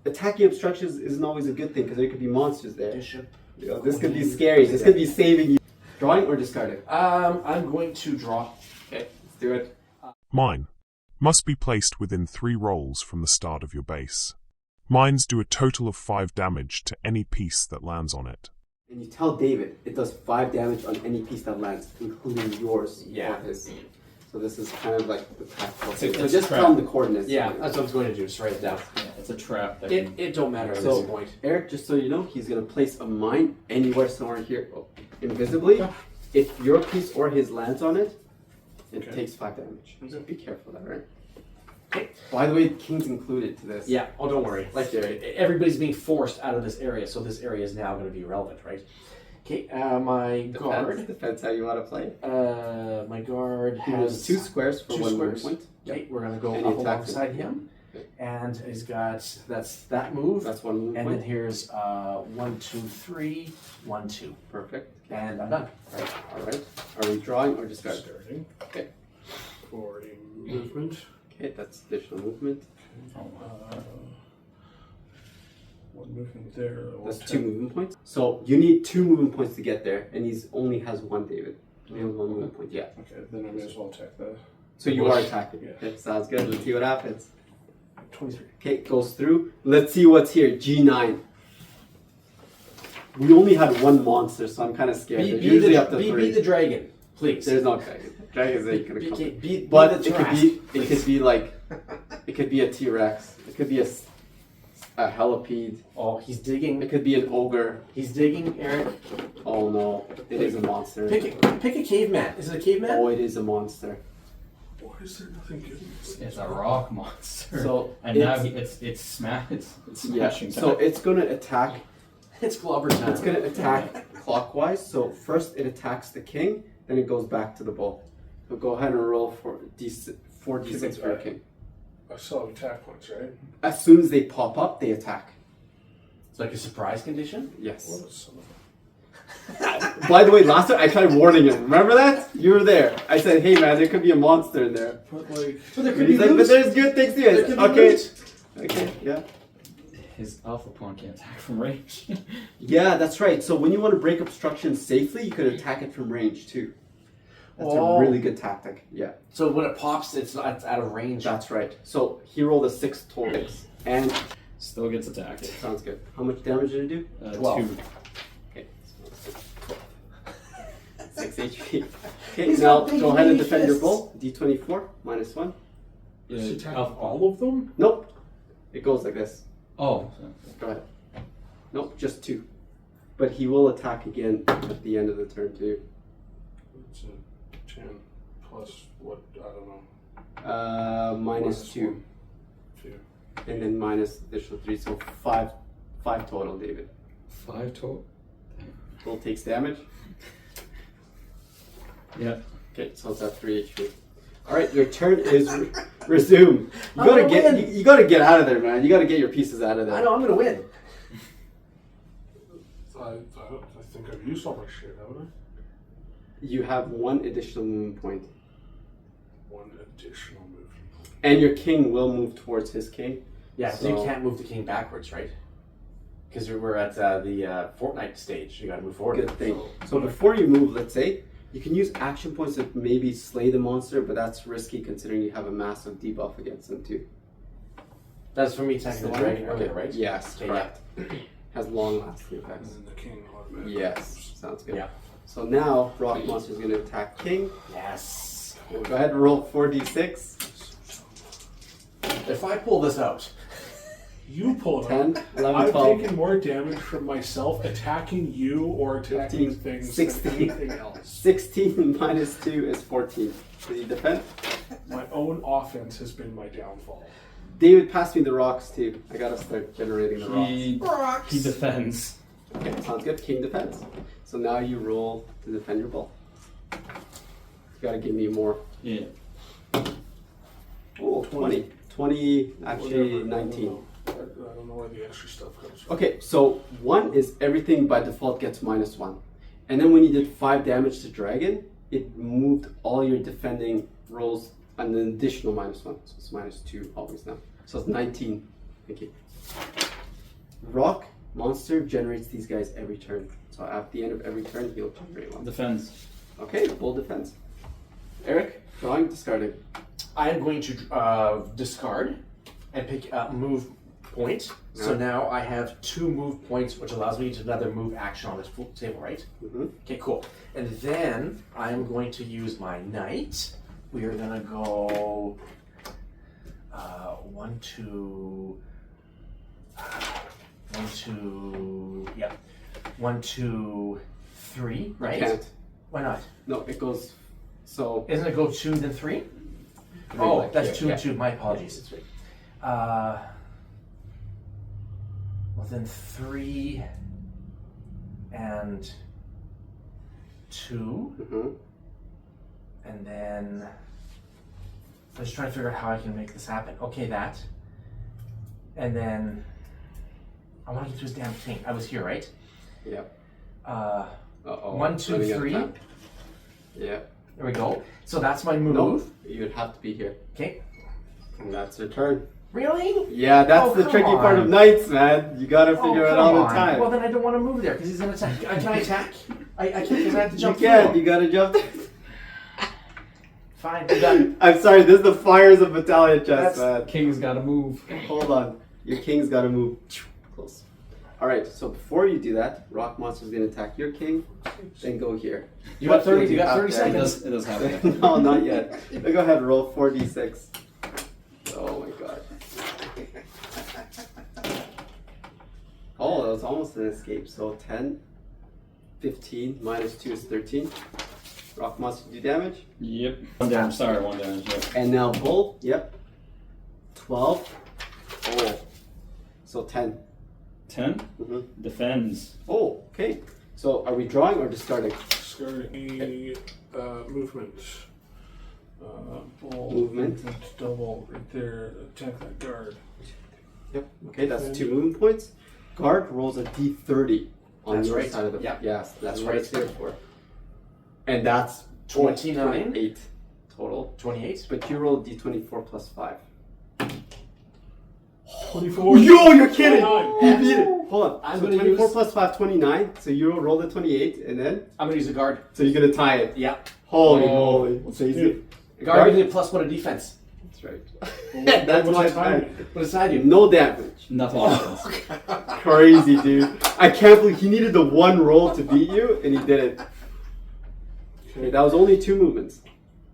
attacking obstructions isn't always a good thing because there could be monsters there. Bishop. You know, this could be scary. This could be saving you. Drawing or discarding? I'm going to draw. Okay, let's do it. Mine must be placed within 3 rolls from the start of your base. Mines do a total of 5 damage to any piece that lands on it. And you tell David it does 5 damage on any piece that lands, including yours Yeah. or his. So this is kind of like the tactical It's thing. a- So it's a just trap. tell him the coordinates. Yeah, that's what I was going to do. Just write it down. Yeah, it's a trap that It don't matter at So- this point. Eric, just so you know, he's going to place a mine anywhere somewhere here, invisibly. If your piece or his lands on it, it Okay. takes 5 damage. So Okay. be careful of that, right? Okay. By the way, king's included to this. Yeah. Oh, don't worry. Like Everybody's being forced out of this area, so this area is now going to be relevant, right? Okay. My guard. Depends how you want to play. My guard He moves has 2 squares for 2 1 squares. point. Okay, we're going to go And he up attacks alongside him. And he's got that's that move. That's one movement And point. then here's 1, 2, 3, 1, 2. Perfect. And I'm done. Right. All right. Are we drawing or discarding? Starting Okay. for a movement. Okay, that's additional movement. One movement there. That's 2 movement points. So you need 2 movement points to get there, and he's only has 1, David. He has 1 movement point. Yeah. Okay, then I may as well attack that. So you are attacking. Yeah. Okay, sounds good. Let's see what happens. 23. Okay, goes through. Let's see what's here. G9. We only had 1 monster, so I'm kind of scared. There's usually up to 3. Be the dragon, please. There's no dragon. Dragons ain't gonna come. Be But the it could be like, it could be a T-Rex. It could be a Helipede. Oh, he's digging. It could be an ogre. He's digging, Eric. Oh no, it is a monster. Pick a caveman. Is it a caveman? Oh, it is a monster. Why is there nothing good in this? It's a rock monster. So and now it's yeah. smashing. So it's gonna attack. It's Globber time. It's gonna attack clockwise. So first it attacks the king, then it goes back to the bull. So go ahead and roll for 4d6 for your king. I still have attack points, right? As soon as they pop up, they attack. It's like a surprise condition. Yes. What is some of By the way, last time I tried warning him. Remember that? You were there. I said, "Hey man, there could be a monster in there." But like, But there And could be he's like, "But loot. there's good things to There it." could be Okay. loot. Okay. Yeah. His alpha pawn can't attack from range. Yeah, that's right. So when you want to break obstructions safely, you could attack it from range too. That's Oh. a really good tactic. Yeah, So when it pops, it's out of range. that's right. So he rolled a 6 total, and Still gets attacked. okay, sounds good. How much damage did it do? 12. 2. Okay, 6 HP. Okay, He's now got big go ahead and meaty defend your fists. bull. D24 -1. just attack Alpha. all of them? Nope. It goes like this. Oh. Go ahead. Nope, just 2. But he will attack again at the end of the turn too. It's a 10 plus what? I don't know. -2. 1, 2. And then minus additional 3, so 5 total, David. 5 total. Bull takes damage. Yeah. Okay, so it's at 3 HP. All right, your turn is resumed. You I'm gotta gonna get win. you gotta get out of there, man. You gotta get your pieces out of there. I know I'm gonna win. I think I've used all my shit, haven't I? You have 1 additional movement point, 1 additional movement. and your king will move towards his king. Yeah, so you So- can't move the king backwards, right? Because we're at the Fortnite stage. You got to move forward. Good thing. So before you move, let's say you can use action points to maybe slay the monster, but that's risky considering you have a massive debuff against them too. That's for me attacking the dragon earlier, right? Yes, Okay, correct. Has long-lasting And effects. then the king automatically. Yes, sounds good. Yeah. So now rock monster is going to attack king. Yes. We'll go ahead and roll 4d6. If I pull this out, You pull it 10, out. 11, I've 12. taken more damage from myself attacking you or attacking 15, things 16. than anything else. 16 minus 2 is 14. Did you defend? My own offense has been my downfall. David, pass me the rocks too. I gotta start generating the rocks. He defends. Okay, sounds good. King defense. So now you roll to defend your ball. You gotta give me more. Yeah. Oh, 20. 20, actually Whatever, 19. I don't know where the extra stuff comes from. Okay, so 1 is everything by default gets -1. And then when you did 5 damage to dragon, it moved all your defending rolls an additional -1. So it's -2 always now. So it's 19. Thank you. Rock monster generates these guys every turn. So at the end of every turn, he'll generate 1. Defends. Okay, bull defense. Eric, drawing, discarding. I am going to discard and pick a move point. So Yeah. now I have 2 move points, which allows me to another move action on this table, right? Mm-hmm. Okay, cool. And then I'm going to use my knight. We are gonna go 1, 2, 1, 2, yeah, 1, 2, 3, right? Can't. Why not? No, it goes. So. Isn't it go 2 then 3? Three, Oh, like, that's yeah, 2 and yeah. 2. My apologies. That's right. Well then 3 and 2, Mm-hmm. and then I'm just trying to figure out how I can make this happen. Okay, that, And then I want to get to his damn king. I was here, right? Yep. Uh-oh. 1, 2, Running out of 3. time. Yeah. There we go. So that's my move. No, you'd have to be here. Okay. And that's your turn. Really? Yeah, that's Oh, the come tricky part on. of knights, man. You gotta figure it come all the on. time. Well, then I don't want to move there because he's going to attack. Can I attack? I can't because I have to You jump can't. through. You gotta jump. Fine, I'm done. I'm sorry. This is the fires of Battalia.Chess, That's- man. King's gotta move. Hold on. Your king's gotta move. Close. Alright, so before you do that, Rock Monster's gonna attack your king, then go here. You got 30, What you got have 30 there? seconds. It does happen. No, not yet. Go ahead, roll 4d6. Oh my god. Oh, that was almost an escape. So 10, 15, minus 2 is 13. Rock Monster do damage. Yep. 1 damage. Sorry, 1 damage. Yep. And now Bull, yep. 12. Oh. So 10. 10. Mm-hmm. Defends. Oh, okay. So are we drawing or discarding? Discarding movement. Ball, Movement. double right there. Attack that guard. Yep. Okay, that's 2 movement points. Guard rolls a d30 on That's your right. side of the. Yep. Yes, that's That's what right. it's here for. And that's 29? 28 total. 28. But you roll d24 plus 5. 24. Yo, you're kidding! 29. You beat it. Hold on. I'm So gonna 24 use- plus 5, 29. So you roll the 28, and then I'm going to use a guard. so you're gonna tie it. Yeah. Holy Oh, moly! what's So it you- do? Guard gives me a +1 of defense. That's right. Well, That's what's my the timing? plan. What does I do? No damage. Nothing happens. Crazy, dude. I can't believe he needed the one roll to beat you, and he did it. Okay, that was only 2 movements.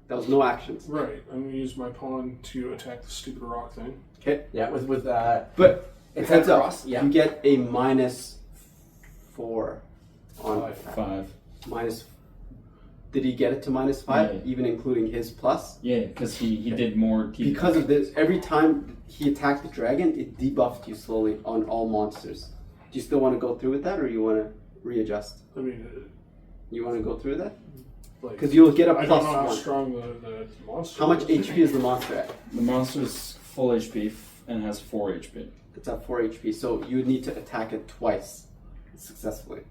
That was no actions. Right. I'm gonna use my pawn to attack the stupid rock thing. Okay, Yeah, with but it's heads up. cross. Yeah. You get a -4 on 5. minus. Did he get it to -5, Yeah. even including his plus? Yeah, because he did more. Because of this, every time he attacked the dragon, it debuffed you slowly on all monsters. Do you still want to go through with that, or you want to readjust? I mean, You want to go through that? like. Because you'll get a I don't know how +1. strong the monster. How much is. HP is the monster at? The monster's full HP and has 4 HP. It's at 4 HP, so you would need to attack it twice successfully.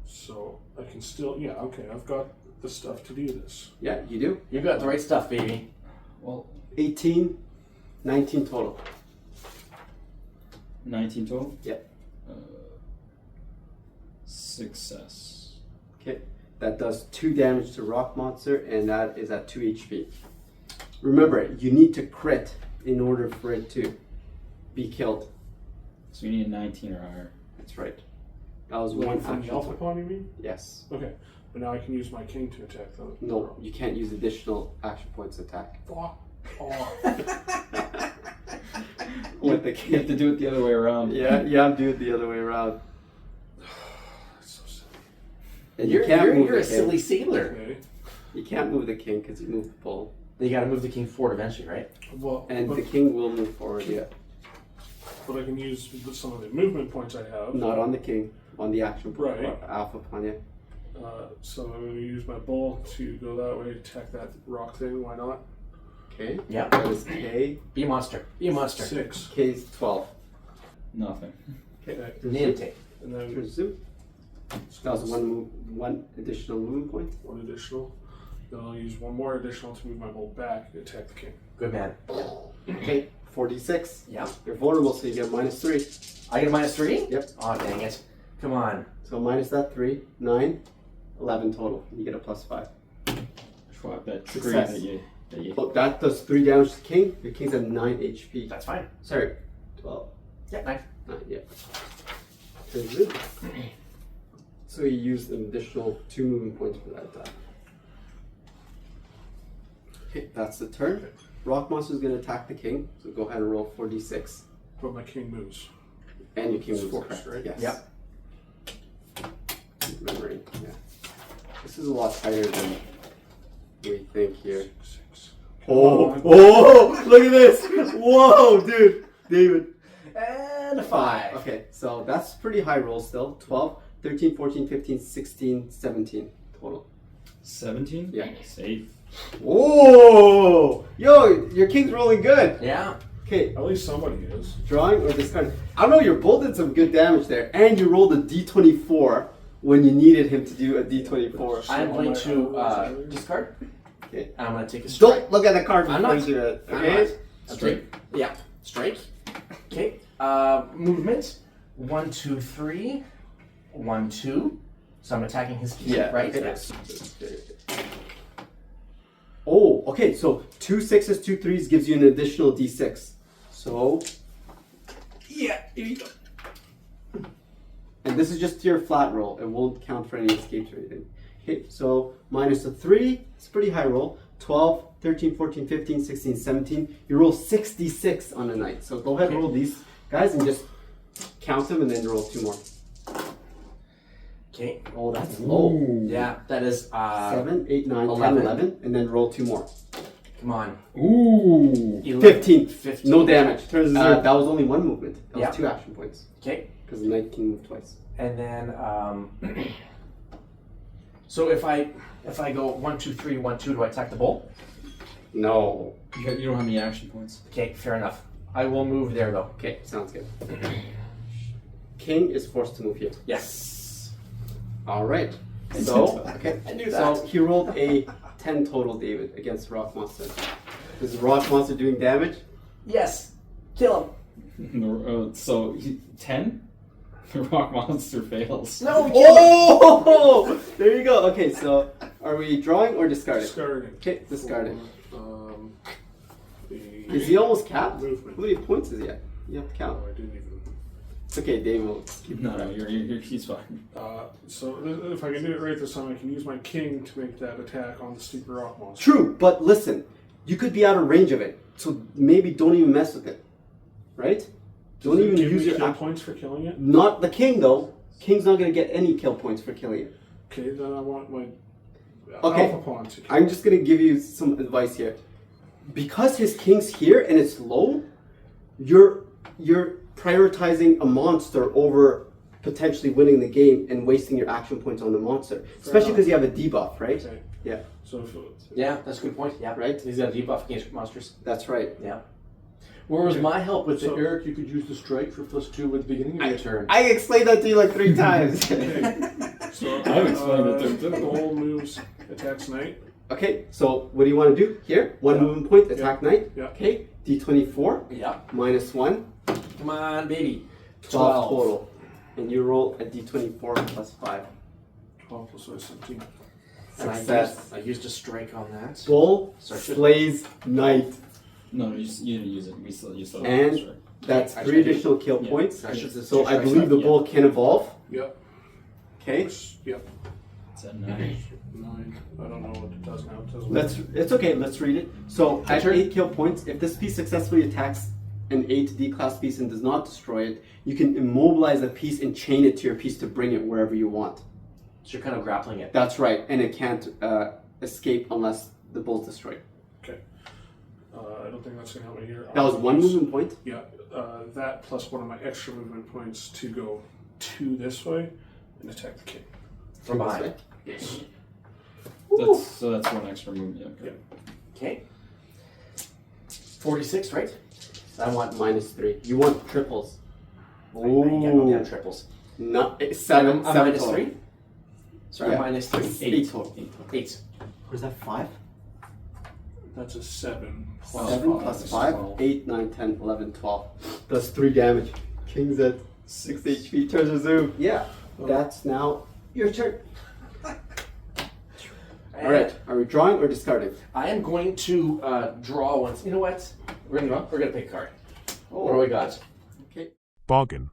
So I can still. Yeah. Okay. I've got the stuff to do this. Yeah, you do. You got the right stuff, baby. Well, 18, 19 total. 19 total? Yep. Success. Okay, that does 2 damage to Rock Monster, and that is at 2 HP. Remember, you need to crit in order for it to be killed. So you need a 19 or higher. That's right. That was Like one from the action alpha point. pawn, you mean? Yes. Okay. But now I can use my king to attack them. No, you can't use additional action points to attack. Fuck off. With the You have to do it the other way around. Yeah, do it the other way around. That's so silly. And You're move a the king. silly sailor. Okay. You can't move the king because you moved the bull. You got to move the king forward eventually, right? Well, And but, the king will move forward, yeah. but I can use some of the movement points I have. Not on the king, on the action point. Right. Alpha pawn, yeah. So I'm going to use my bull to go that way, attack that rock thing. Why not? Okay. Yeah. That is K. Be a monster. Be a monster. 6. K is 12. Nothing. Okay. Niente. And then Zoom. That was one additional movement point. one additional. Then I'll use one more additional to move my bull back and attack the king. Good man. Okay. 46. Yeah. You're vulnerable, so you get -3. I get a -3? Yep. Oh, dang it. Come on. So minus that 3, 9, 11 total. You get a +5. Schwab, that three Success. that you Well, that does 3 damage to the king. Your king's at 9 HP. That's fine. Sorry, 12. Yeah, nice. 9, yeah. Very good. So you used an additional 2 movement points for that attack. Okay, that's the turn. Okay. Rock Monster's going to attack the king, so go ahead and roll 4d6. But my king moves. And your king It's moves forced, correct. right? Yes. Yep. Remembering, yeah. This is a lot tighter than we think here. 6. Oh, look at this. Whoa, dude. David. And a 5. Okay, so that's pretty high roll still. 12, 13, 14, 15, 16, 17 total. 17? Yeah. Safe. Whoa! Yo, your king's rolling good. Yeah. Okay, At least somebody is. drawing or discarding. I don't know, you both did some good damage there. And you rolled a d24 when you needed him to do a d24. I'm going to discard. Okay. And I'm going to take a strike. Don't look at the card I'm before not. you do it. I'm Okay? not. Strike. Yeah, strike. Okay. Movement. 1, 2, 3. 1, 2. So I'm attacking his key, right? Okay. Yes. Oh, okay, so 2 6s, 2 3s gives you an additional d6. So, Yeah. Here you go. and this is just your flat roll. It won't count for any escapes or anything. Okay, so minus a 3, it's a pretty high roll. 12, 13, 14, 15, 16, 17. You roll 66 on a night. So go ahead and roll these guys and just count them and then roll 2 more. Okay. Oh, that's low. Yeah, that is 7, 8, 9, 10, 11. 11, and then roll 2 more. Come on. Ooh. 15. 15. No damage. Turns zero. That was only 1 movement. That Yeah. was 2 action points. Okay. Because the knight can move twice. And then so if I go 1, 2, 3, 1, 2, do I attack the bull? No. You don't have any action points. Okay, fair enough. I will move there though. Okay, sounds good. King is forced to move here. Yes. All right. So, okay. I knew So that. he rolled a 10 total, David, against Rock Monster. Is the Rock Monster doing damage? Yes. Kill him. So 10. The rock monster fails. No. Kill him. Oh! There you go. Okay, so are we drawing or discarding? Discarding. Okay, discarding. The Is he almost capped? movement. How many points is he at? You have to Oh, count. I didn't even. It's okay, David will keep No, he's fine. So if I can do it right this time, I can use my king to make that attack on the steeper rock monster. True, but listen, you could be out of range of it, so maybe don't even mess with it, right? Don't Does it even give use me your kill points for killing it. Not the king though. King's not gonna get any kill points for killing it. Okay, then I want my Okay. alpha pawn to kill. I'm just gonna give you some advice here. Because his king's here and it's low, you're prioritizing a monster over potentially winning the game and wasting your action points on the monster. Especially because you have a debuff, right? Okay. Yeah, So if Yeah, that's a good point. Yeah. Right? He's got a debuff against monsters. that's right. Yeah. Where was my help with So- the Eric? You could use the strike for +2 at the beginning of your turn. I explained that to you like 3 times. so I've explained it to him, too. The whole moves attacks knight. Okay, so what do you want to do here? 1 movement point, attack knight. Yeah. Okay, d24 Yeah. minus 1, Come on, baby. 12 total. And you roll a d24 plus 5. 12 plus 17. And Success. I used a strike on that. Bull So I should- slays knight. No, you didn't use it. You still And sure. that's I 3 should- additional kill yeah. points. I should just So do I strikes believe the left, bull can evolve. Yep. Okay, Yep. It's at 9. 9. I don't know what it does now. It doesn't it's okay. Let's read it. So at turn. 8 kill points, if this piece successfully attacks an 8 D-class piece and does not destroy it, you can immobilize the piece and chain it to your piece to bring it wherever you want. So you're kind of grappling it. That's right, and it can't escape unless the bull's destroyed. Okay. I don't think that's going to help me here. That was 1 movement point. Yeah. That plus one of my extra movement points to go 2 this way and attack the king. From This behind. way. Yes. That's 1 extra movement. Yeah. Okay. 46, right? I want minus 3. You want triples. I don't have triples. Not 7. I'm 7 minus total. 3? Sorry, Yeah. minus 3? 8 total. 8. Or is that 5? That's a 7. 7 plus 5, 8, 9, 10, 11, 12. Does 3 damage. King's at 6 HP. Turns resume. Yeah, that's now your turn. Alright, are we drawing or discarding? I am going to draw once. You know what? We're gonna pick a card. What do we got? Okay. Bargain.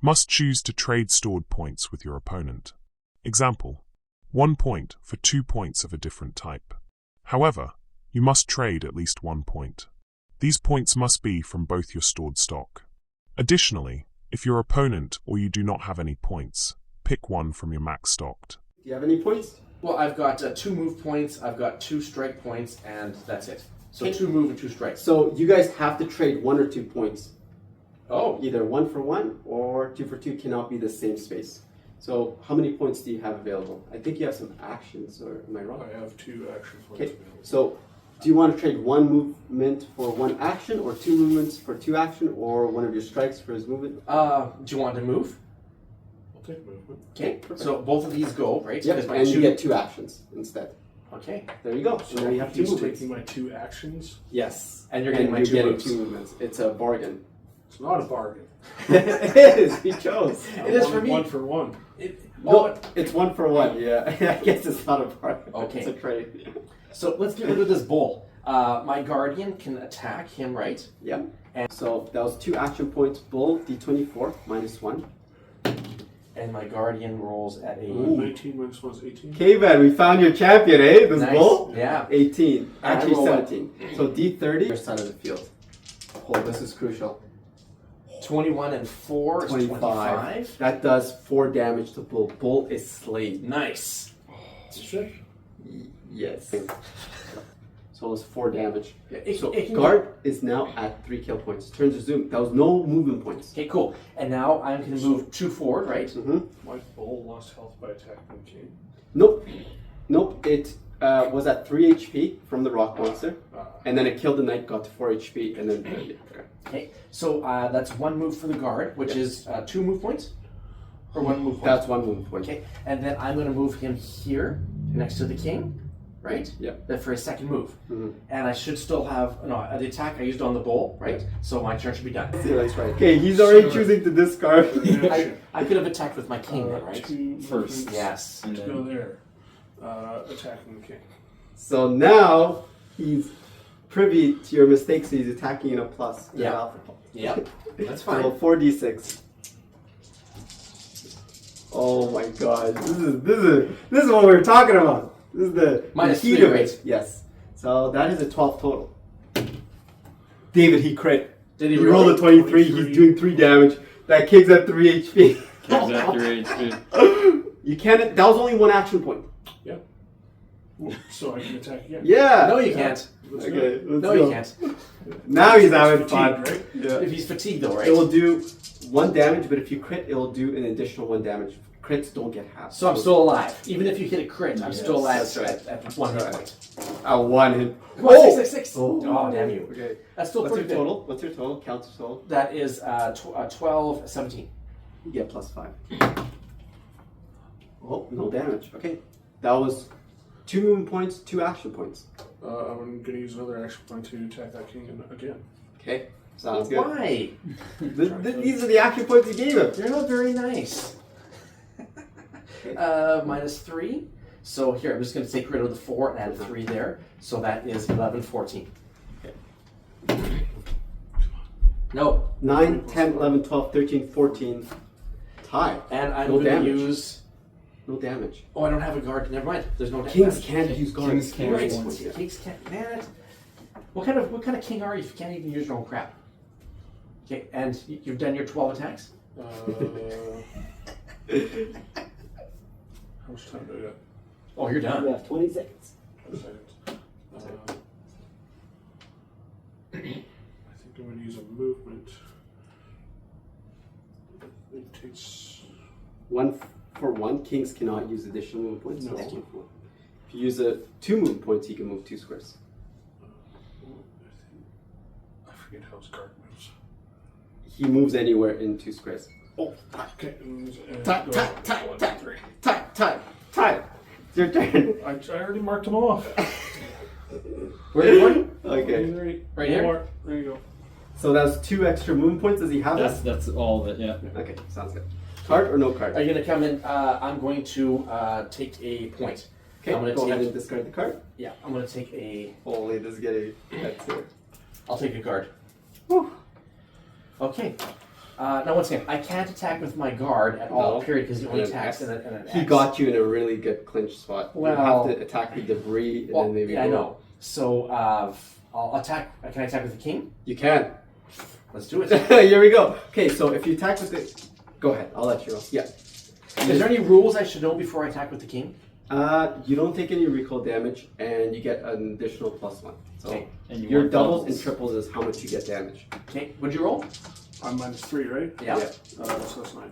Must choose to trade stored points with your opponent. Example: 1 point for 2 points of a different type. However, you must trade at least 1 point. These points must be from both your stored stock. Additionally, if your opponent or you do not have any points, pick one from your max stocked. Do you have any points? Well, I've got 2 move points, I've got 2 strike points, and that's it. So Okay. 2 move and 2 strikes. So you guys have to trade 1 or 2 points. Oh, Either 1 for 1 or 2 for 2 cannot be the same space. So how many points do you have available? I think you have some actions, or am I wrong? I have 2 action points. Okay, so Do you want to trade one movement for one action, or two movements for two action, or one of your strikes for his movement? Do you want to move? I'll take movement. Okay, so both of these go, right? Yep, Because my and you get two actions instead. Okay, There you go. So now you have two he's movements. taking my two actions. Yes. and you're getting my you're two getting moves. two movements. It's a bargain. It's not a bargain. It is. He chose. It is for me. 1 for 1. No, it's 1 for 1. Yeah, I guess it's not a bargain. Okay. It's a trade. So let's get rid of this bull. My guardian can attack him, right? Yeah. And so that was 2 action points. Bull D24 -1. And my guardian rolls at a 19 minus 1 is 18. Caveman, we found your champion, eh? This nice. bull. Yeah. 18. Actually I roll 17. So D30. Other side of the field. Oh, this is crucial. 21 and 4 is 25. That does 4 damage to bull. Bull is slain. Nice. Shit. Yes. So it's 4 damage. So it can guard is now at 3 kill points. Turns resume. That was no movement points. Okay, cool. And now I'm going to move 2 forward, right? Mm-hmm. My bull lost health by attacking the king. Nope. Nope. It was at 3 HP from the rock monster. And then it killed the knight, got to 4 HP, and then... Okay, so that's 1 move for the guard, which is 2 move points? Or 1 move point? That's 1 move point. Okay, and then I'm going to move him here, next to the king, right? Yeah. Then for his second move. Mm-hmm. And I should still have, no, the attack I used on the bull, right? So my turn should be done. Yeah, that's right. Okay, he's already choosing to discard. I could have attacked with my king then, right? 2 First. movements Yes. And to then go there. Attacking the king. So now he's privy to your mistakes, so he's attacking in a plus. Yeah. Alpha. Yep, that's So fine. 4d6. Oh my god. This is what we're talking about. This is the Minus heat 3, of right? it. Yes. So that is a 12 total. David, he crit. Did he He rolled a 23. He's doing 3 damage. That king's at 3 HP. King's at 3 HP. You can't. That was only 1 action point. Yeah. So I can attack again. Yeah. No, you can't. Let's Okay. go. Let's No, go. you can't. Now he's having Fatigued, fun. right? Yeah. If he's fatigued though, right? It will do 1 damage, but if you crit, it will do an additional 1 damage. Crits don't get half. So I'm still alive. Even if you hit a crit, I'm still alive that's right. at 1 hit That's point. right. 1 hit. Come on, 666. Oh, damn you. Okay. That's still What's your pretty good. total? What's your total? Counter total. That is 12, 17. You get +5. Oh, no damage. Okay. That was 2 movement points, 2 action points. I'm going to use another action point to attack that king again. Okay. Sounds good. Why? These are the action points you gave him. You're not very nice. -3. So here, I'm just going to take rid of the 4 and add a 3 there. So that is 11, 14. No. 9, 10, 11, 12, 13, 14. Tie. And I'm No going to damage. use... No damage. Oh, I don't have a guard. Never mind. There's no Kings damage. can't use guards. Kings can't Right. use ones. Kings can't. Man, what kind of king are you if you can't even use your own crap? Okay, and you've done your 12 attacks? How much time do I got? Oh, you're done. You have 20 seconds. 5 seconds. I think I'm going to use a movement. It takes... 1 for 1. Kings cannot use additional movement points. No. That's 2 for 1. If you use 2 movement points, he can move 2 squares. I forget how his guard moves. He moves anywhere in 2 squares. Oh, okay. Tie. It's your turn. I already marked them off. Where are you going? Okay. Right here? More. There you go. So that's 2 extra movement points. Does he have that? That's all of it, yeah. Okay, sounds good. Card or no card? Are you going to come in? I'm going to take a point. Okay, I'm gonna go ahead take- and discard the card. Yeah, I'm going to take a... Holy, this is getting... That's it. I'll take a guard. Whew. Okay. Now, once again, I can't attack with my guard at all, No. period, because he only And an attacks X. in an He X. got you in a really good clinch spot. Well- you have to attack the debris and Well, then maybe yeah, I go- know. So, I'll attack... Can I attack with the king? You can. Let's do it. Here we go. Okay, so if you attack with the... Go ahead, I'll let you know. Yeah. Is there any rules I should know before I attack with the king? You don't take any recoil damage, and you get an additional +1. So Okay. And you your want doubles and triples is how much you get damage. Okay, what'd you roll? I'm -3, right? Yeah. So that's 9.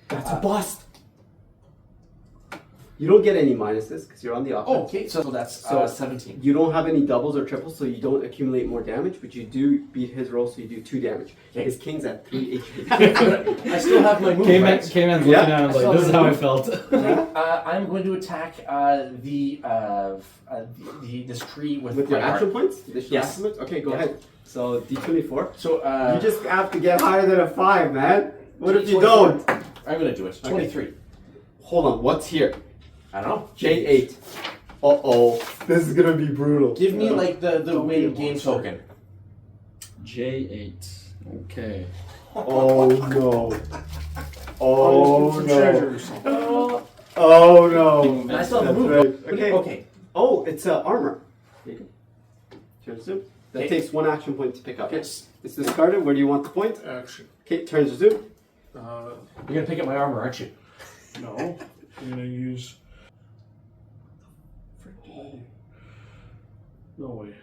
That's a bust. You don't get any minuses because you're on the offense. Oh, okay, so that's So- 17. You don't have any doubles or triples, so you don't accumulate more damage, but you do beat his roll, so you do 2 damage. Okay. His king's at 3 HP. I still have my move, right? Caveman's Yeah. looking at him like, this is how I felt. I'm going to attack this tree with With my your action guard. points? Additional Yes. action points? Okay, go Yeah. ahead. So D24. So You just have to get higher than a 5, man. What if you 24. don't? I'm going to do it. 23. Hold on, what's here? I don't know. J8. Uh-oh. This is gonna be brutal. Give me like the Don't be a win game monster. token. J8. Okay. Oh no. Oh Some no. treasures. Oh, Oh no. and I still have a That's move. right. Okay. Okay. Oh, it's armor. There you go. Turn to zoom. That Okay. takes 1 action point to pick up. Yes. It's discarded. Where do you want the point? Action. Okay, turns to zoom. Uh, You're going to pick up my armor, aren't you? no. I'm gonna use. No way.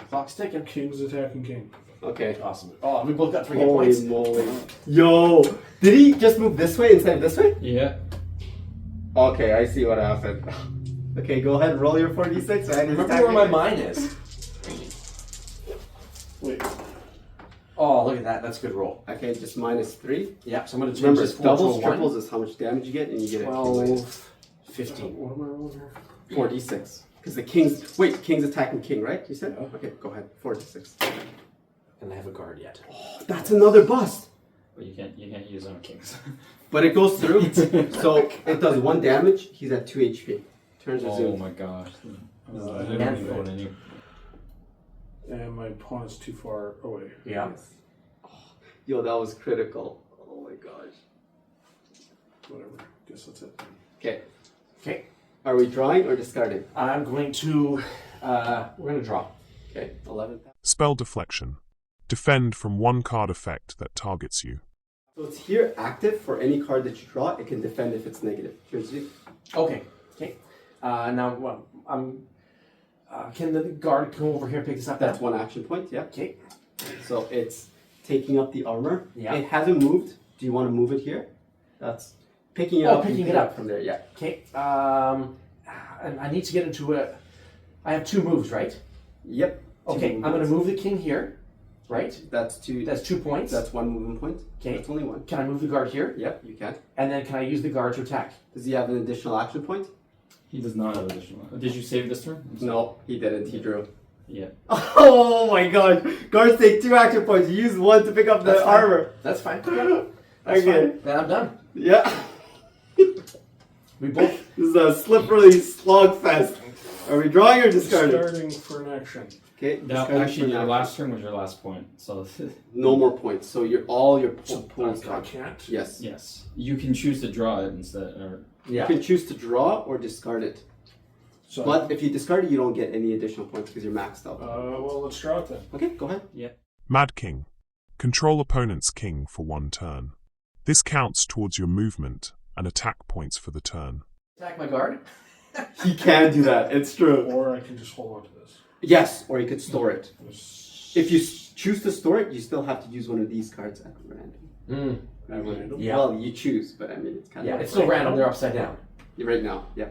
Clock's ticking. King's attacking king. Okay. Awesome. Oh, we both got 3 hit Holy points. moly. Yo! Did he just move this way instead of this way? Yeah. Okay, I see what happened. Okay, go ahead, roll your 4d6. And Remember where my mine is. Wait. Oh, look at that. That's a good roll. Okay, just -3. Yeah, so I'm going to change Remember, this 4 doubles, to a 1. triples is how much damage you get, and you get it 15. What am I rolling here? 4d6. Because the king's... Wait, king's attacking king, right? You said? Yeah. Okay, go ahead. 4d6. And I have a guard yet. That's another bust! But you can't use on kings. But it goes through, so it does 1 damage. He's at 2 HP. Turns to Oh zoom. my gosh. I I didn't don't even even want any. And my pawn is too far away. Yeah. Yo, that was critical. Oh my gosh. Whatever. Guess that's it. Okay, Okay. are we drawing or discarding? I'm going to... we're going to draw. Okay, 11. Spell Deflection. Defend from 1 card effect that targets you. So it's here active for any card that you draw. It can defend if it's negative. Turns to zoom. Okay. Okay. Now, can the guard come over here and pick this up? That's now? 1 action point, yeah. Okay. So it's taking up the armor. Yeah. It hasn't moved. Do you want to move it here? That's picking it Oh, up. you picking pick it up. from there, yeah. Okay. And I need to get into a... I have 2 moves, right? Yep. Okay. Two I'm going to movements. move the king here, right? That's 2. That's 2 points. That's 1 movement point. Okay. That's only 1. Can I move the guard here? Yep, you can. And then can I use the guard to attack? Does he have an additional action point? He does not have additional. Did you save this turn? No, he didn't. He drew. Yeah. Oh my god! Guards take 2 action points. You use 1 to pick up the That's fine. armor. That's fine. Yeah. That's Okay. fine. Then I'm done. Yeah. We both... This is a slippery slog fest. Are we drawing or discarding? Discarding for an action. Okay. Now, discarding actually, for your now. last turn was your last point. So, No more points. So all your So pools I gone. can't. Yes. yes, you can choose to draw it instead. Or Yeah. You can choose to draw or discard it. So, But if you discard it, you don't get any additional points because you're maxed out. well, let's draw it then. Okay, go ahead. Mad King. Control opponent's king for 1 turn. This counts towards your movement and attack points for the turn. Attack my guard? He can do that. It's true. Or I can just hold on to this. Yes, or you could store it. Just If you choose to store it, you still have to use one of these cards at random. at random. Yeah. Well, you choose, but I mean, it's kind Yeah, of it's still random. They're upside down. right now. Yeah.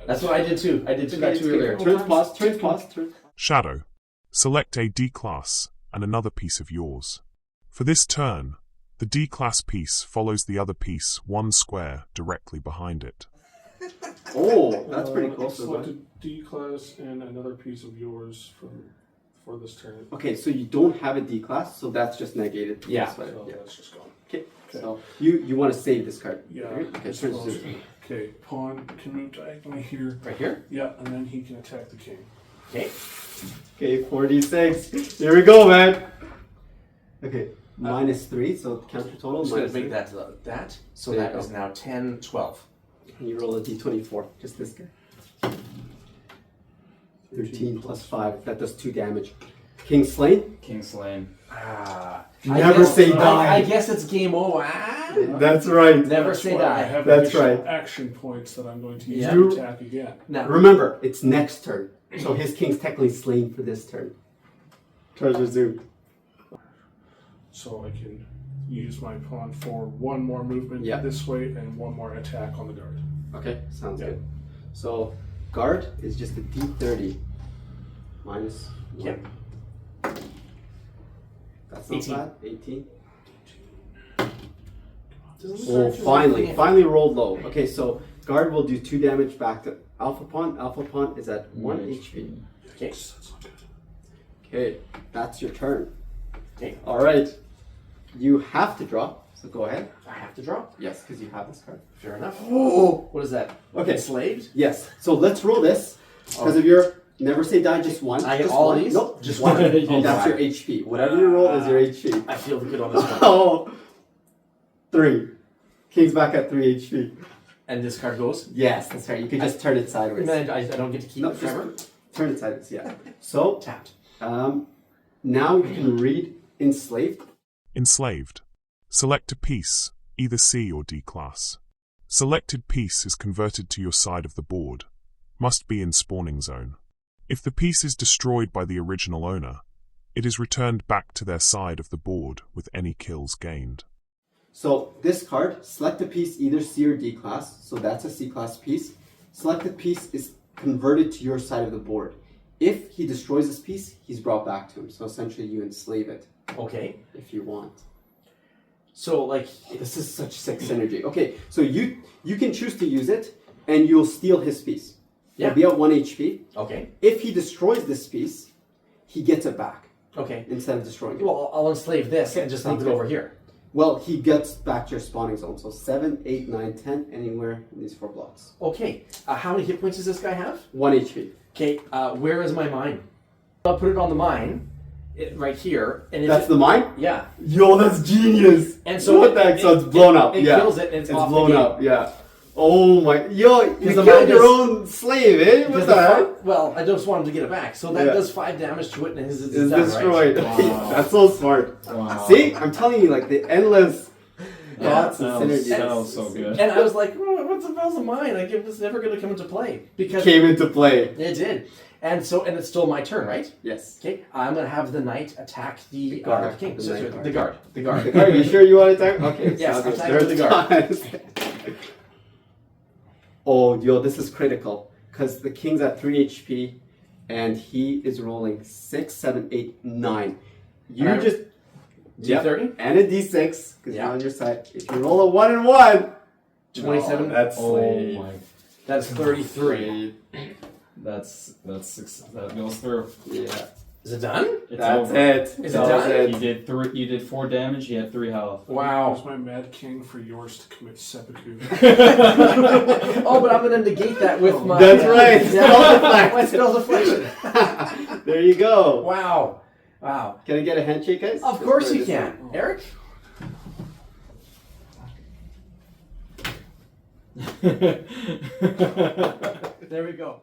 That's what I did too. I did that Okay, too earlier. Turns pause. Turns pause. Turns. Shadow. Select a D-class and another piece of yours. For this turn, the D-class piece follows the other piece 1 square directly behind it. Oh, that's pretty cool. So Select a D class and another piece of yours for this turn. okay, so you don't have a D class, so that's just negated. Yeah. That's what So yeah. that's just gone. Okay. Okay. So you want to save this card. Yeah. Okay. I Turns suppose. to Okay, pawn can move diagonally here. Right here? Yeah, and then he can attack the king. Okay. Okay, 46. Here we go, man. Okay, -3, so counter total. I'm just going to -3. make that. So There you that go. is now 10, 12. And you roll a d24, just this guy. 13 plus 5, that does 2 damage. King slain? King slain. Ah. Never say die. I guess it's game over. Ah. That's right. Never That's say why I die. have That's additional right. action points that I'm going to use Yeah. to attack again. Now, Remember, it's next turn. So his king's technically slain for this turn. Turns resumed. So I can use my pawn for 1 more movement Yeah. this way and 1 more attack on the guard. Okay, sounds Yeah. good. So guard is just a D30 minus 1. Yep. That's not 18. bad. 18. Doesn't Oh, look like finally rolled low. Okay, so guard will do 2 damage back to Alpha Pawn. Alpha Pawn is at 1 HP. Okay. Okay, that's your turn. Okay. All right, you have to draw. So go ahead. I have to draw. Yes, because you have this card. Fair enough. Oh, What is that? okay. Enslaved? Yes. So let's roll this because of your never say die, just one. I get just all one. of these? Nope, Just one. one. Oh, that's wow. your HP. Whatever you roll is your HP. I feel good on this one. Oh, 3. King's back at 3 HP. And this card goes. Yes, that's right. You can just turn it sideways. And then I don't get to keep No, it forever. just turn it sideways. Yeah. So Tapped. now you can read enslaved. Enslaved. Select a piece, either C or D class. Selected piece is converted to your side of the board. Must be in spawning zone. If the piece is destroyed by the original owner, it is returned back to their side of the board with any kills gained. So this card, select a piece either C or D class. So that's a C class piece. Selected piece is converted to your side of the board. If he destroys this piece, he's brought back to him. So essentially you enslave it Okay. if you want. So like This is such sick synergy. Okay, so you can choose to use it and you'll steal his piece. Yeah. He'll be at 1 HP. okay. If he destroys this piece, he gets it back Okay. instead of destroying it. Well, I'll enslave this and just leave it Okay. over here. Well, he gets back to your spawning zone. So 7, 8, 9, 10, anywhere in these 4 blocks. Okay. How many hit points does this guy have? 1 HP. Okay. Where is my mine? I'll put it on the mine, right here. And if That's it- the mine? Yeah. Yo, that's genius. And so what the heck? So it's blown up. It Yeah. kills it and it's off the blown game. up. Yeah. Oh my. Yo, you the killed mine your does- own slave, eh? What Does the the heck? fi- Well, I just wanted to get it back. So that Yeah. does 5 damage to it and it's It's done, destroyed. Right? Wow. That's so smart. Wow. See, I'm telling you, like the endless thoughts and Sounds, synergy. sounds so good. And I was like, what's the hell's of mine? Like, it was never going to come into play. Because Came into play. it did. And it's still my turn, right? Yes. Okay, I'm going to have the knight attack the guard. king. The So, knight the guard. guard. The guard. Are you sure you want to attack? Okay. Yes, sounds good. attack with the guard. There's- Oh, yo, this is critical because the king's at 3 HP and he is rolling 6, 7, 8, 9. You And I- just D30? and a D6 because Yeah. you're on your side. If you roll a 1 and 1, 27. no, that's Oh slave. my. That's 33. That's that goes through. Yeah, Is it done? It's that's over. it. Is it That was done? You did 3. You did 4 damage. You had 3 health. Wow. Use my Mad King for yours to commit seppuku. Oh, but I'm going to negate that with my... That's right. Spell deflect. My spell deflection. There you go. Wow. Wow. Can I get a handshake, guys? Of Just course for you this can. one? Eric? There we go.